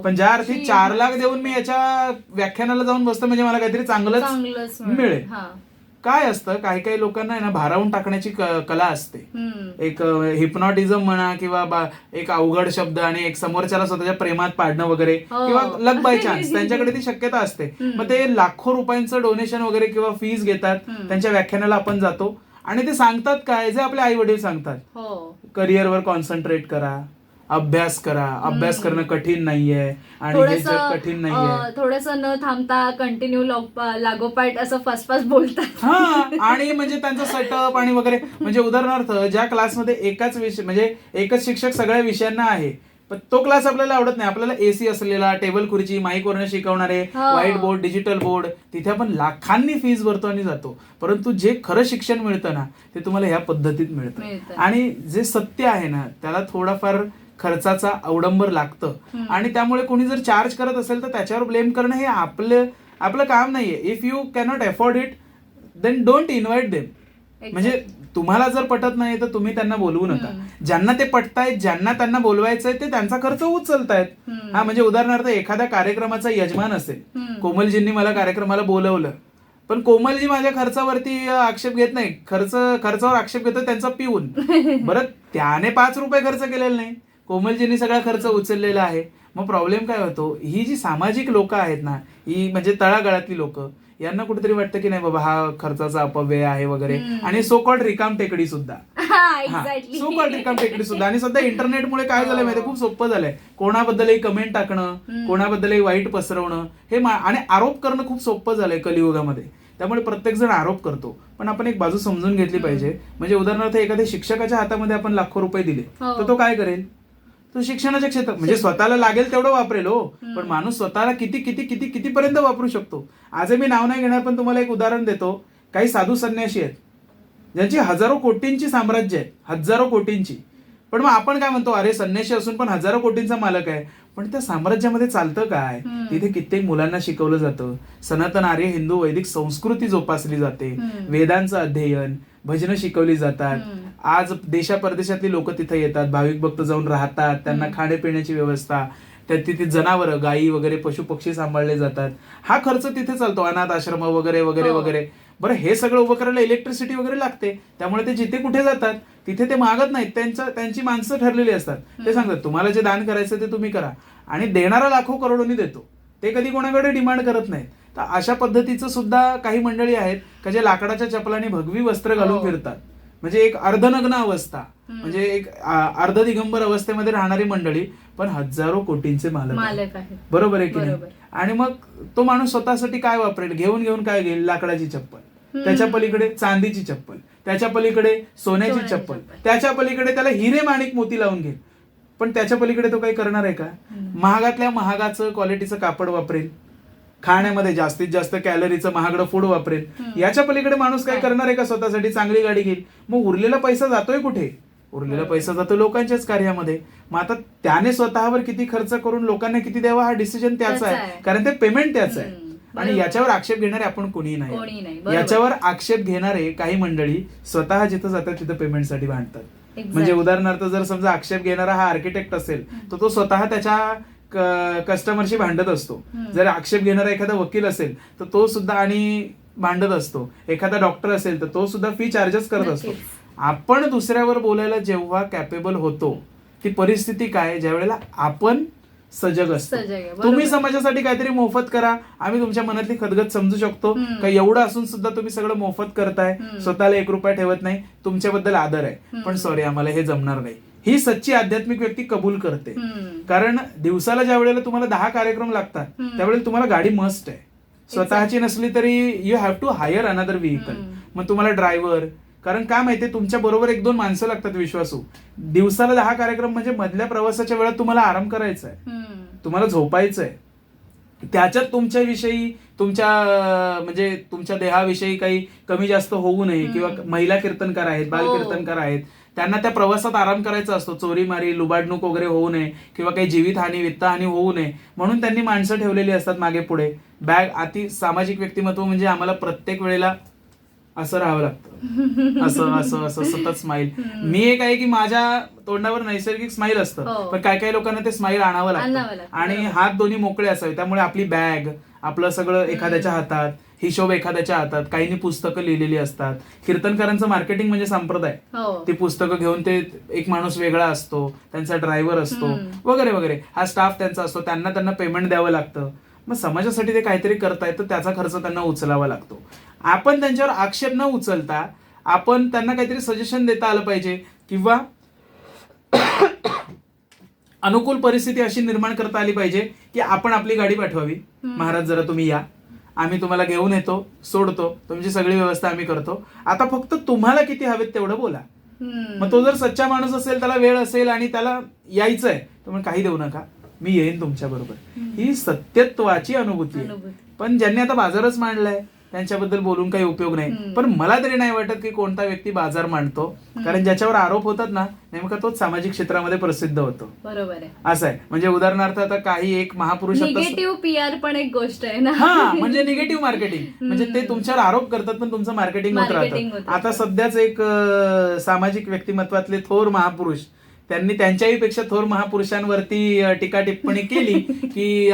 पण ज्या अर्थी 4 लाख देऊन मी याच्या व्याख्यानाला जाऊन बसतो म्हणजे मला काहीतरी चांगलंच मिळेल. काय असतं, काही काही लोकांना आहे ना भारावून टाकण्याची कला असते. एक हिप्नॉटिझम म्हणा किंवा एक अवघड शब्द आणि एक समोरच्याला स्वतःच्या प्रेमात पाडणं वगैरे, किंवा लक बाय चान्स त्यांच्याकडे ती शक्यता असते. मग ते लाखो रुपयांचं डोनेशन वगैरे किंवा फीज घेतात, त्यांच्या व्याख्यानाला आपण जातो आणि ते सांगतात काय, जे आपले आई वडील सांगतात, करिअरवर कॉन्सन्ट्रेट करा, अभ्यास करा, अभ्यास करणं कठीण नाहीये आणि हे जग कठीण नाहीये, थोडस न थांबता कंटिन्यू लागोपाठ असं फास्ट बोलतात. हा, आणि म्हणजे त्यांचा सेटअप आणि वगैरे, म्हणजे उदाहरणार्थ ज्या क्लासमध्ये एकाच विषय म्हणजे एकच शिक्षक सगळ्या विषयांना आहे, पण तो क्लास आपल्याला आवडत नाही, आपल्याला एसी असलेला, टेबल खुर्ची, माईक वरनं शिकवणारे, व्हाईट बोर्ड, डिजिटल बोर्ड, तिथे आपण लाखांनी फीज भरतो आणि जातो, परंतु जे खरं शिक्षण मिळतं ना ते तुम्हाला ह्या पद्धतीत मिळतं. आणि जे सत्य आहे ना त्याला थोडाफार खर्चाचा अवडंबर लागतं. आणि त्यामुळे कोणी जर चार्ज करत असेल तर त्याच्यावर ब्लेम करणं हे आपलं काम नाहीये. If you cannot afford it then don't invite them. म्हणजे तुम्हाला जर पटत नाही तर तुम्ही त्यांना बोलवू नका. ज्यांना ते पटतायत, ज्यांना त्यांना बोलवायचंय ते त्यांचा खर्च उचलतायत. हा, म्हणजे उदाहरणार्थ एखाद्या कार्यक्रमाचा यजमान असेल, कोमलजींनी मला कार्यक्रमाला बोलवलं, पण कोमलजी माझ्या खर्चावरती आक्षेप घेत नाही, खर्चावर आक्षेप घेतो त्यांचा पिऊन. बरं, त्याने 5 रुपये खर्च केलेला नाही, कोमलजींनी सगळा खर्च उचललेला आहे. मग प्रॉब्लेम काय होतो, ही जी सामाजिक लोक आहेत ना, ही म्हणजे तळागाळातली लोक, यांना कुठेतरी वाटतं की नाही बाबा हा खर्चाचा अपव्यय आहे वगैरे, आणि सो कॉल्ड रिकाम टेकडी सुद्धा, सो कॉल्ड रिकाम टेकडी सुद्धा. आणि सध्या इंटरनेटमुळे काय झालंय माहिती, खूप सोपं झालंय, कोणाबद्दलही कमेंट टाकणं, कोणाबद्दलही वाईट पसरवणं, हे आणि आरोप करणं खूप सोपं झालंय कलियुगामध्ये. त्यामुळे प्रत्येक जण आरोप करतो. पण आपण एक बाजू समजून घेतली पाहिजे. म्हणजे उदाहरणार्थ एखाद्या शिक्षकाच्या हातामध्ये आपण लाखो रुपये दिले तर तो काय करेल, तो शिक्षणाच्या क्षेत्रात म्हणजे स्वतःला लागेल तेवढं वापरेल हो, पण माणूस स्वतःला किती किती किती कितीपर्यंत वापरू शकतो. आज मी नाव नाही घेणार, पण तुम्हाला एक उदाहरण देतो. काही साधू संन्यासी आहेत ज्यांची हजारो कोटींची साम्राज्य आहे, हजारो कोटींची, पण मग आपण काय म्हणतो, अरे संन्यासी असून पण हजारो कोटींचा मालक आहे, पण त्या साम्राज्यामध्ये चालतं काय, तिथे कित्येक मुलांना शिकवलं जातं, सनातन आर्य हिंदू वैदिक संस्कृती जोपासली जाते, वेदांचं अध्ययन, भजनं शिकवली जातात. आज देशा परदेशातली लोक तिथे येतात, भाविक भक्त जाऊन राहतात, त्यांना खाण्यापिण्याची व्यवस्था, तिथे जनावरं, गायी वगैरे, पशु पक्षी सांभाळले जातात. हा खर्च तिथे चालतो, अनाथ आश्रम वगैरे वगैरे वगैरे. बरं, हे सगळं उभं करायला इलेक्ट्रिसिटी वगैरे लागते, त्यामुळे ते जिथे कुठे जातात तिथे ते मागत नाहीत, त्यांची माणसं ठरलेली असतात. ते सांगतात तुम्हाला जे दान करायचं ते तुम्ही करा, आणि देणारा लाखो करोडोनी देतो, ते कधी कोणाकडे डिमांड करत नाहीत. तर अशा पद्धतीचं सुद्धा काही मंडळी आहेत का जे लाकडाच्या चपलाने भगवी वस्त्र घालून फिरतात, म्हणजे एक अर्धनग्न अवस्था, म्हणजे एक अर्ध दिगंबर अवस्थेमध्ये राहणारी मंडळी, पण हजारो कोटींचे मालक आहेत. बरोबर आहे की नाही? आणि मग तो माणूस स्वतःसाठी काय वापरेल, घेऊन काय घेईल, लाकडाची चप्पल, त्याच्या पलीकडे चांदीची चप्पल, त्याच्या पलीकडे सोन्याची चप्पल, त्याच्या पलीकडे त्याला हिरे माणिक मोती लावून घेईल. पण त्याच्या पलीकडे तो काही करणार आहे का? महागातल्या महागाचं क्वालिटीचं कापड वापरेल, खाण्यामध्ये जास्तीत जास्त कॅलरीचं महागडं फूड वापरेल. याच्या पलीकडे माणूस काय करणार आहे का? स्वतःसाठी चांगली गाडी घेईल. मग उरलेला पैसा जातोय कुठे? उरलेला पैसा जातो लोकांच्याच कार्यामध्ये. मग आता त्याने स्वतःवर किती खर्च करून लोकांना किती द्यावा हा डिसिजन त्याचा आहे, कारण ते पेमेंट त्याचं आहे. आणि याच्यावर आक्षेप घेणारे आपण कोणीही नाही. याच्यावर आक्षेप घेणारे काही मंडळी स्वतः जिथं जातात तिथं पेमेंटसाठी भांडतात. म्हणजे उदाहरणार्थ जर समजा आक्षेप घेणारा हा आर्किटेक्ट असेल तर तो स्वतः त्याच्या कस्टमरशी भांडत असतो. जर आक्षेप घेणारा एखादा वकील असेल तर तो सुद्धा आणि भांडत असतो. एखादा डॉक्टर असेल तर तो सुद्धा फी चार्जेस करत असतो. आपण दुसऱ्यावर बोलायला जेव्हा कॅपेबल होतो ती परिस्थिती काय? ज्या वेळेला आपण सजग असतो. तुम्ही समाजासाठी काहीतरी मोफत करा, आम्ही तुमच्या मनातली खदगत समजू शकतो का एवढं असून सुद्धा तुम्ही सगळं मोफत करताय, स्वतःला 1 रुपया ठेवत नाही, तुमच्याबद्दल आदर आहे, पण सॉरी आम्हाला हे जमणार नाही. ही सच्ची आध्यात्मिक व्यक्ती कबूल करते. कारण दिवसाला ज्या वेळेला तुम्हाला 10 कार्यक्रम लागतात त्यावेळेला तुम्हाला गाडी मस्ट आहे. स्वतःची नसली तरी you have to hire another vehicle. मग तुम्हाला ड्रायव्हर, कारण काय माहितीये तुमच्या बरोबर 1-2 माणसं लागतात विश्वासू. दिवसाला 10 कार्यक्रम म्हणजे मधल्या प्रवासाच्या वेळात तुम्हाला आराम करायचा आहे, तुम्हाला झोपायचं आहे. त्याच्यात तुमच्याविषयी म्हणजे तुमच्या देहाविषयी काही कमी जास्त होऊ नये. किंवा महिला कीर्तनकार आहेत, बाल कीर्तनकार आहेत, त्यांना त्या प्रवासात आराम करायचा असतो. चोरी मारी लुबाडणूक वगैरे होऊ नये किंवा काही जीवितहानी वित्तहानी होऊ नये म्हणून त्यांनी माणसं ठेवलेली असतात मागे पुढे. बॅग अति सामाजिक व्यक्तिमत्व म्हणजे आम्हाला प्रत्येक वेळेला असं राहावं लागतं, असं असं असं सतत स्माईल. मी एक आहे की माझ्या तोंडावर नैसर्गिक स्माईल असतं, पण काही काही लोकांना ते स्माईल आणावं लागतं. आणि हात दोन्ही मोकळे असावे. त्यामुळे आपली बॅग, आपलं सगळं एखाद्याच्या हातात, हिशोब एखाद्याच्या हातात. काहींनी पुस्तकं लिहिलेली असतात. कीर्तनकारांचं मार्केटिंग म्हणजे संप्रदाय. ती पुस्तकं घेऊन ते एक माणूस वेगळा असतो, त्यांचा ड्रायव्हर असतो वगैरे वगैरे. हा स्टाफ त्यांचा असतो, त्यांना पेमेंट द्यावं लागतं. मग समाजासाठी ते काहीतरी करतायत तर त्याचा खर्च त्यांना उचलावा लागतो. आपण त्यांच्यावर आक्षेप न उचलता आपण त्यांना काहीतरी सजेशन देता आलं पाहिजे किंवा अनुकूल परिस्थिती अशी निर्माण करता आली पाहिजे की आपण आपली गाडी पाठवावी. महाराज जरा तुम्ही या, आम्ही तुम्हाला घेऊन येतो, सोडतो, तुमची सगळी व्यवस्था आम्ही करतो, आता फक्त तुम्हाला किती हवेत तेवढं बोला. मग तो जर सच्चा माणूस असेल, त्याला वेळ असेल आणि त्याला यायचंय तर मग काही देऊ नका, मी येईन तुमच्या बरोबर. ही सत्यत्वाची अनुभूती आहे. पण ज्यांनी आता बाजारच मांडलाय त्यांच्याबद्दल बोलून काही उपयोग नाही. पण मला तरी नाही वाटत की कोणता व्यक्ती बाजार मांडतो, कारण ज्याच्यावर आरोप होतात ना नेमका तोच सामाजिक क्षेत्रामध्ये प्रसिद्ध होतो. बरोबर आहे. असं आहे. म्हणजे उदाहरणार्थ आता काही एक महापुरुष, निगेटिव्ह पीआर पण एक गोष्ट आहे ना. हा, म्हणजे निगेटिव्ह मार्केटिंग, म्हणजे ते तुमच्यावर आरोप करतात पण तुमचं मार्केटिंग होत राहतं. आता सध्याच एक सामाजिक व्यक्तिमत्वातले थोर महापुरुष, त्यांनी त्यांच्याही पेक्षा थोर महापुरुषांवरती टीका टिप्पणी केली की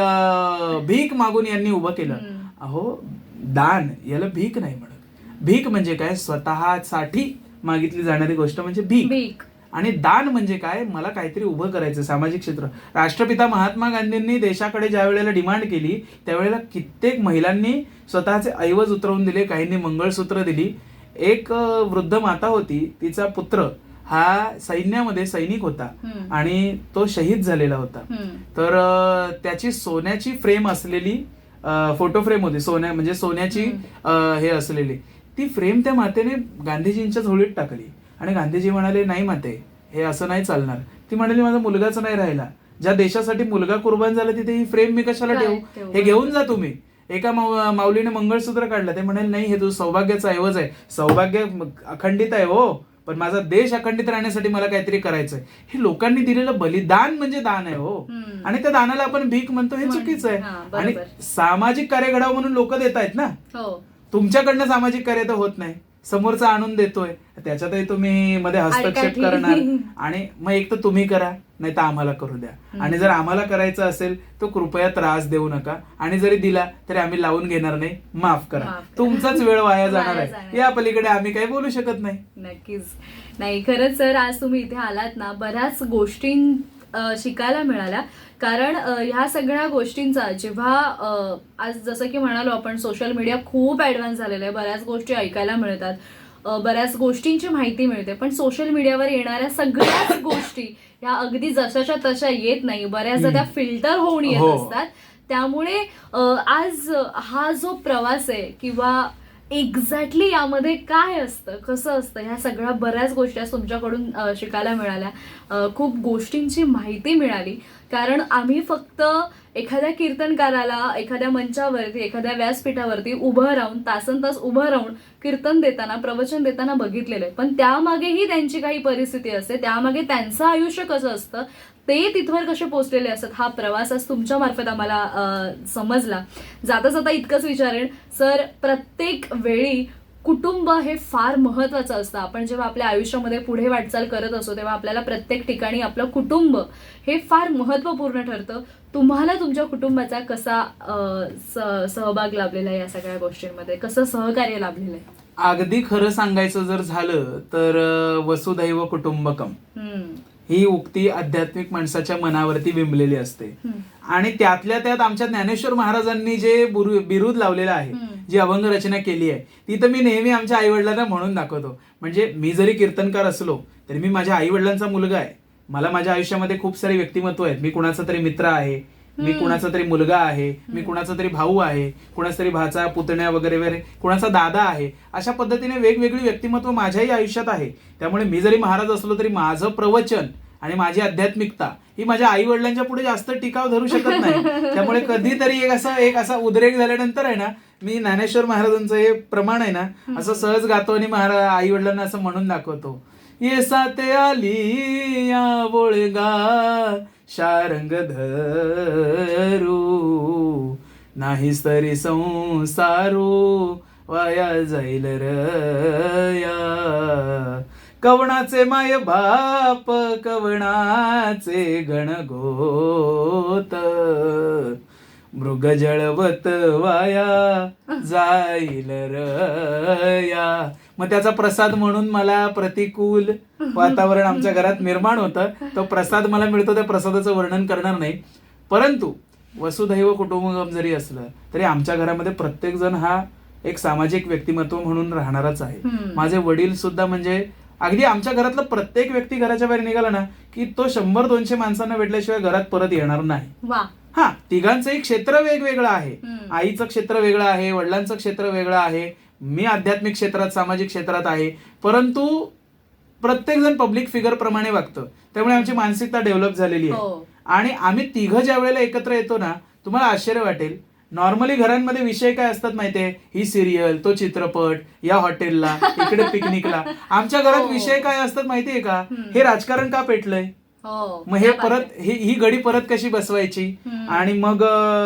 भीक मागून यांनी उभं केलं. अहो, दान याला भीक नाही म्हणत. भीक म्हणजे काय? स्वतःसाठी मागितली जाणारी गोष्ट म्हणजे भीक. आणि दान म्हणजे काय? मला काहीतरी उभं करायचं सामाजिक क्षेत्र. राष्ट्रपिता महात्मा गांधींनी देशाकडे ज्या वेळेला डिमांड केली त्यावेळेला कित्येक महिलांनी स्वतःचे ऐवज उतरवून दिले, काहींनी मंगळसूत्र दिली. एक वृद्ध माता होती, तिचा पुत्र हा सैन्यामध्ये सैनिक होता आणि तो शहीद झालेला होता. तर त्याची सोन्याची फ्रेम असलेली फोटो फ्रेम होती, म्हणजे सोन्याची हे असलेली ती फ्रेम त्या मातेने गांधीजींच्या झोळीत टाकली. आणि गांधीजी म्हणाले, नाही माते, हे असं नाही चालणार. ती म्हणाली, माझा मुलगाच नाही राहिला, ज्या देशासाठी मुलगा कुर्बान झाला तिथे ही फ्रेम मी कशाला ठेवू, हे घेऊन जा तुम्ही. एका माऊलीने मंगळसूत्र काढलं, ते म्हणाले, नाही, हे तुझं सौभाग्याचा ऐवज आहे, सौभाग्य अखंडित आहे हो, पण माझा देश अखंडित राहण्यासाठी मला काहीतरी करायचंय. हे लोकांनी दिलेलं बलिदान म्हणजे दान आहे हो. आणि त्या दानाला आपण भीक म्हणतो, हे चुकीचं आहे. आणि सामाजिक कार्य घडावं म्हणून लोक देत आहेत ना, तुमच्याकडनं सामाजिक कार्य तर होत नाही, समोरचा आणून देतोय, त्याच्यातही तुम्ही मध्ये हस्तक्षेप करणार. आणि मग एक तर तुम्ही करा, नाही तर आम्हाला करू द्या. आणि जर आम्हाला करायचं असेल तर कृपया त्रास देऊ नका, आणि जरी दिला तरी आम्ही लावून घेणार नाही, माफ करा. तुमचाच वेळ वाया जाणार आहे, या पलीकडे आम्ही काही बोलू शकत नाही. नक्कीच नाही. खरंच सर, आज तुम्ही इथे आलात ना, बऱ्याच गोष्टी शिकायला मिळाल्या. कारण ह्या सगळ्या गोष्टींचा जेव्हा आज जसं की म्हणालो आपण, सोशल मीडिया खूप ऍडव्हान्स झालेलं आहे, बऱ्याच गोष्टी ऐकायला मिळतात, बऱ्याच गोष्टींची माहिती मिळते. पण सोशल मीडियावर येणाऱ्या सगळ्याच गोष्टी ह्या अगदी जशाच्या तशा येत नाही, बऱ्याचदा त्या फिल्टर होऊन येत असतात. त्यामुळे आज हा जो प्रवास आहे किंवा एक्झॅक्टली यामध्ये काय असतं, कसं असतं, ह्या सगळ्या बऱ्याच गोष्टी आज तुमच्याकडून शिकायला मिळाल्या. खूप गोष्टींची माहिती मिळाली. कारण आम्ही फक्त एखाद्या कीर्तनकाराला एखाद्या मंचावरती, एखाद्या व्यासपीठावरती उभं राहून, तासनतास उभं राहून कीर्तन देताना, प्रवचन देताना बघितलेलं आहे. पण त्यामागेही त्यांची काही परिस्थिती असते, त्यामागे त्यांचं आयुष्य कसं असतं, ते तिथवर कसे पोहोचलेले असतात, हा प्रवास आज तुमच्या मार्फत आम्हाला समजला. जाता जाता इतकंच विचारेन सर, प्रत्येक वेळी कुटुंब हे फार महत्वाचं असतं. आपण जेव्हा आपल्या आयुष्यामध्ये पुढे वाटचाल करत असतो तेव्हा आपल्याला प्रत्येक ठिकाणी आपलं कुटुंब हे फार महत्वपूर्ण ठरतं. तुम्हाला तुमच्या कुटुंबाचा कसा सहभाग लाभलेला आहे या सगळ्या गोष्टींमध्ये, कसं सहकार्य लाभलेलं आहे? अगदी खरं सांगायचं जर झालं तर वसुधैव कुटुंबकम ही उक्ती आध्यात्मिक माणसाच्या मनावरती बिंबलेली असते. आणि त्यातल्या त्यात आमच्या ज्ञानेश्वर महाराजांनी जे बिरुद लावलेलं आहे, जी अभंग रचना केली आहे, ती तर मी नेहमी आमच्या आई वडिलांना म्हणून दाखवतो. म्हणजे मी जरी कीर्तनकार असलो तरी मी माझ्या आई वडिलांचा मुलगा आहे. मला माझ्या आयुष्यामध्ये खूप सारे व्यक्तिमत्व आहेत. मी कुणाचा तरी मित्र आहे, मी कुणाचा तरी मुलगा आहे, मी कुणाचा तरी भाऊ आहे, कुणाचा तरी भाचा, पुतण्या वगैरे वगैरे, कुणाचा दादा आहे. अशा पद्धतीने वेगवेगळी व्यक्तिमत्व माझ्याही आयुष्यात आहे. त्यामुळे मी जरी महाराज असलो तरी माझं प्रवचन आणि माझी आध्यात्मिकता ही माझ्या आई वडिलांच्या पुढे जास्त टिकाव धरू शकत नाही. त्यामुळे कधीतरी एक असा उद्रेक झाल्यानंतर आहे ना, मी ज्ञानेश्वर महाराजांचं हे प्रमाण आहे ना असं सहज गातो आणि आई वडिलांना असं म्हणून दाखवतो. ये साते आली या बोळगा शारंग धरू, नाहीस तरी संसारू वाया जाईल रया. कवणाचे माय बाप कवणाचे गणगोत, मृग जळवत वाया जाईल रया. मग त्याचा प्रसाद म्हणून मला प्रतिकूल वातावरण आमच्या घरात निर्माण होतं. तो प्रसाद मला मिळतो, त्या प्रसादाचं वर्णन करणार नाही. परंतु वसुधैव कुटुंबकम जरी असलं तरी आमच्या घरामध्ये प्रत्येक जण हा एक सामाजिक व्यक्तिमत्व म्हणून राहणारच आहे. माझे वडील सुद्धा म्हणजे अगदी आमच्या घरातला प्रत्येक व्यक्ती घराच्या बाहेर निघाला ना की तो 100-200 माणसांना भेटल्याशिवाय घरात परत येणार नाही. हा, तिघांचंही क्षेत्र वेगवेगळं आहे. आईचं क्षेत्र वेगळं आहे, वडिलांचं क्षेत्र वेगळं आहे, मी आध्यात्मिक क्षेत्रात, सामाजिक क्षेत्रात आहे. परंतु प्रत्येक जण पब्लिक फिगर प्रमाणे वागतं. त्यामुळे आमची मानसिकता डेव्हलप झालेली आहे. आणि आम्ही तिघं ज्या वेळेला एकत्र येतो ना, तुम्हाला आश्चर्य वाटेल, नॉर्मली घरांमध्ये विषय काय असतात माहितीये, ही सिरियल, तो चित्रपट, या हॉटेलला, इकडे पिकनिकला. आमच्या घरात विषय काय असतात माहितीये का, हे राजकारण का पेटलंय, मग हे परत ही गडी परत कशी बसवायची, आणि मग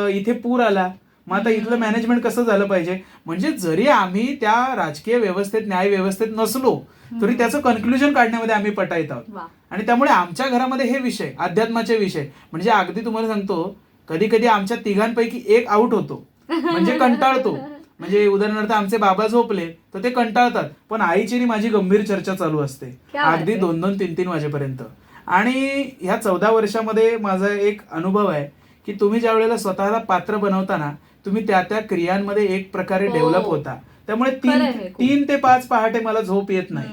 इथे पूर आला, मग आता इथलं मॅनेजमेंट कसं झालं पाहिजे. म्हणजे जरी आम्ही त्या राजकीय व्यवस्थेत, न्याय व्यवस्थेत नसलो तरी त्याचं कन्क्लुजन काढण्यामध्ये आम्ही पटाईत आहोत. आणि त्यामुळे आमच्या घरामध्ये हे विषय, अध्यात्माचे विषय, म्हणजे अगदी तुम्हाला सांगतो, कधी कधी आमच्या तिघांपैकी एक आउट होतो, म्हणजे कंटाळतो. म्हणजे उदाहरणार्थ आमचे बाबा झोपले तर ते कंटाळतात, पण आईची आणि माझी गंभीर चर्चा चालू असते अगदी 2-2, 3-3 वाजेपर्यंत. आणि ह्या 14 वर्षामध्ये माझा एक अनुभव आहे की तुम्ही ज्या वेळेला स्वतःला पात्र बनवताना तुम्ही त्या त्या क्रियांमध्ये एक प्रकारे डेव्हलप होता. त्यामुळे 3 ते 5 पहाटे मला झोप येत नाही.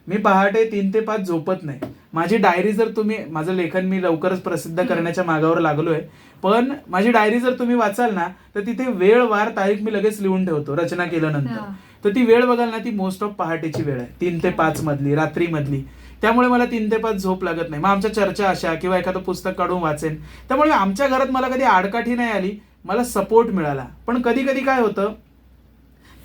मी पहाटे 3 ते 5 झोपत नाही. माझी डायरी जर तुम्ही, माझं लेखन मी लवकरच प्रसिद्ध करण्याच्या मागावर लागलोय, पण माझी डायरी जर तुम्ही वाचाल ना तर तिथे वेळ, वार, तारीख मी लगेच लिहून ठेवतो रचना केल्यानंतर. तर ती वेळ बघाल ना, ती मोस्ट ऑफ पहाटेची वेळ आहे, 3 ते 5 मधली, रात्री मधली. त्यामुळे मला 3 ते 5 झोप लागत नाही. मग आमच्या चर्चा अशा, किंवा एखादं पुस्तक काढून वाचेन. त्यामुळे आमच्या घरात मला कधी आडकाठी नाही आली, मला सपोर्ट मिळाला. पण कधी कधी काय होतं,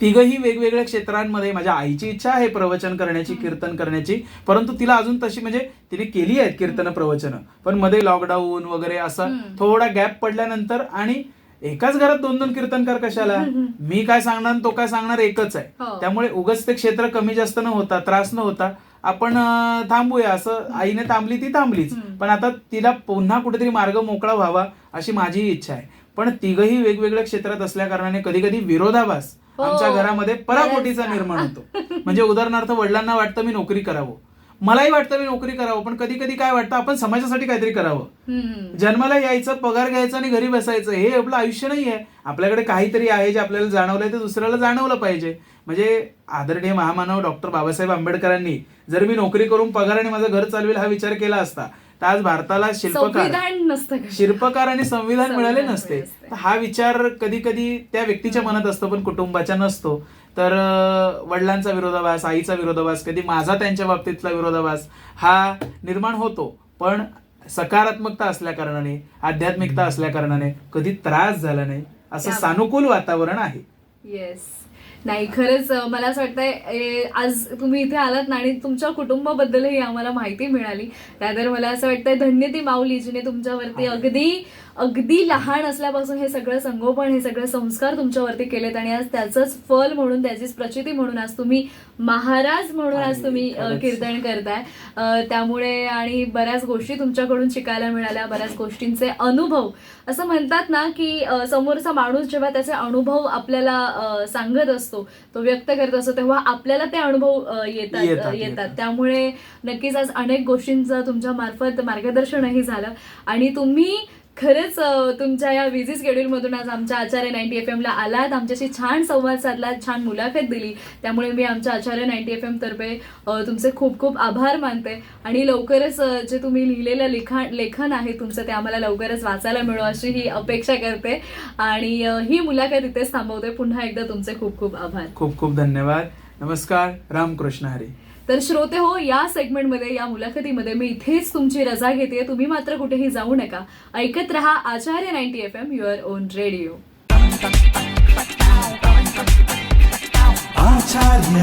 तिघही वेगवेगळ्या क्षेत्रांमध्ये, माझ्या आईची इच्छा आहे प्रवचन करण्याची, कीर्तन करण्याची, परंतु तिला अजून तशी, म्हणजे तिने केली आहेत कीर्तन प्रवचन, पण मध्ये लॉकडाऊन वगैरे असं थोडा गॅप पडल्यानंतर, आणि एकाच घरात 2-2 कीर्तनकार कशाला, मी काय सांगणार तो काय सांगणार एकच आहे. त्यामुळे उगाच ते क्षेत्र कमी जास्त न होता, त्रास न होता, आपण थांबूया असं आईने थांबली ती थांबलीच. पण आता तिला पुन्हा कुठेतरी मार्ग मोकळा व्हावा अशी माझी इच्छा आहे. पण तिघही वेगवेगळ्या क्षेत्रात असल्या कारणाने कधी कधी विरोधाभास आमच्या घरामध्ये पराकोटीचा निर्माण होतो. म्हणजे उदाहरणार्थ वडिलांना वाटतं मी नोकरी करावं, मलाही वाटतं मी नोकरी करावं, पण कधी कधी काय वाटतं आपण समाजासाठी काहीतरी करावं. जन्माला यायचं, पगार घ्यायचा आणि घरी बसायचं, हे आपलं आयुष्य नाही आहे. आपल्याकडे काहीतरी आहे जे आपल्याला जाणवलंय ते दुसऱ्याला जाणवलं पाहिजे. म्हणजे आदरणीय महामानव डॉक्टर बाबासाहेब आंबेडकरांनी जर मी नोकरी करून पगाराने माझं घर चालवेल हा विचार केला असता तर आज भारताला शिल्पकार आणि संविधान मिळाले नसते. हा विचार कधी कधी त्या व्यक्तीच्या मनात असतो पण कुटुंबाच्या नसतो. तर वडिलांचा विरोधाभास, आईचा विरोधाभास, कधी माझा त्यांच्या बाबतीतला विरोधाभास हा निर्माण होतो. पण सकारात्मकता असल्या कारणाने, आध्यात्मिकता असल्या कारणाने कधी त्रास झाला नाही, असं क्या बात. सानुकूल वातावरण आहे. येस. नाही खरंच मला असं वाटतंय आज तुम्ही इथे आलात ना आणि तुमच्या कुटुंबाबद्दलही आम्हाला माहिती मिळाली. त्यातर मला असं वाटतंय धन्य ती माऊली जिने तुमच्यावरती अगदी लहान असल्यापासून हे सगळं संगोपन, हे सगळे संस्कार तुमच्यावरती केलेत आणि आज त्याचंच फल म्हणून, त्याचीच प्रचिती म्हणून आज तुम्ही महाराज म्हणून आज तुम्ही खरंच. कीर्तन करताय. त्यामुळे आणि बऱ्याच गोष्टी तुमच्याकडून शिकायला मिळाल्या, बऱ्याच गोष्टींचे अनुभव. असं म्हणतात ना की समोरचा माणूस जेव्हा त्याचे अनुभव आपल्याला सांगत असतो, तो व्यक्त करत असतो, तेव्हा आपल्याला ते अनुभव येतात. त्यामुळे नक्कीच आज अनेक गोष्टींचं तुमच्या मार्फत मार्गदर्शनही झालं आणि तुम्ही खरंच तुमच्या या बिझी शेड्यूलमधून आज आमच्या आचार्य 90 FM ला आलात, आमच्याशी छान संवाद साधलात, छान मुलाखत दिली. त्यामुळे मी आमच्या आचार्य 90 FM तर्फे तुमचे खूप खूप आभार मानते आणि लवकरच जे तुम्ही लिहिलेलं लेखन आहे तुमचं ते आम्हाला लवकरच वाचायला मिळो अशी ही अपेक्षा करते आणि ही मुलाखत इथेच थांबवते. पुन्हा एकदा तुमचे खूप खूप आभार. खूप खूप धन्यवाद. नमस्कार. रामकृष्ण हरी. तर श्रोते हो, या सेगमेंटमध्ये, या मुलाखतीमध्ये मी इथेच तुमची रजा घेते. तुम्ही मात्र कुठेही जाऊ नका. ऐकत रहा आचार्य 90 FM, your on radio. Acharya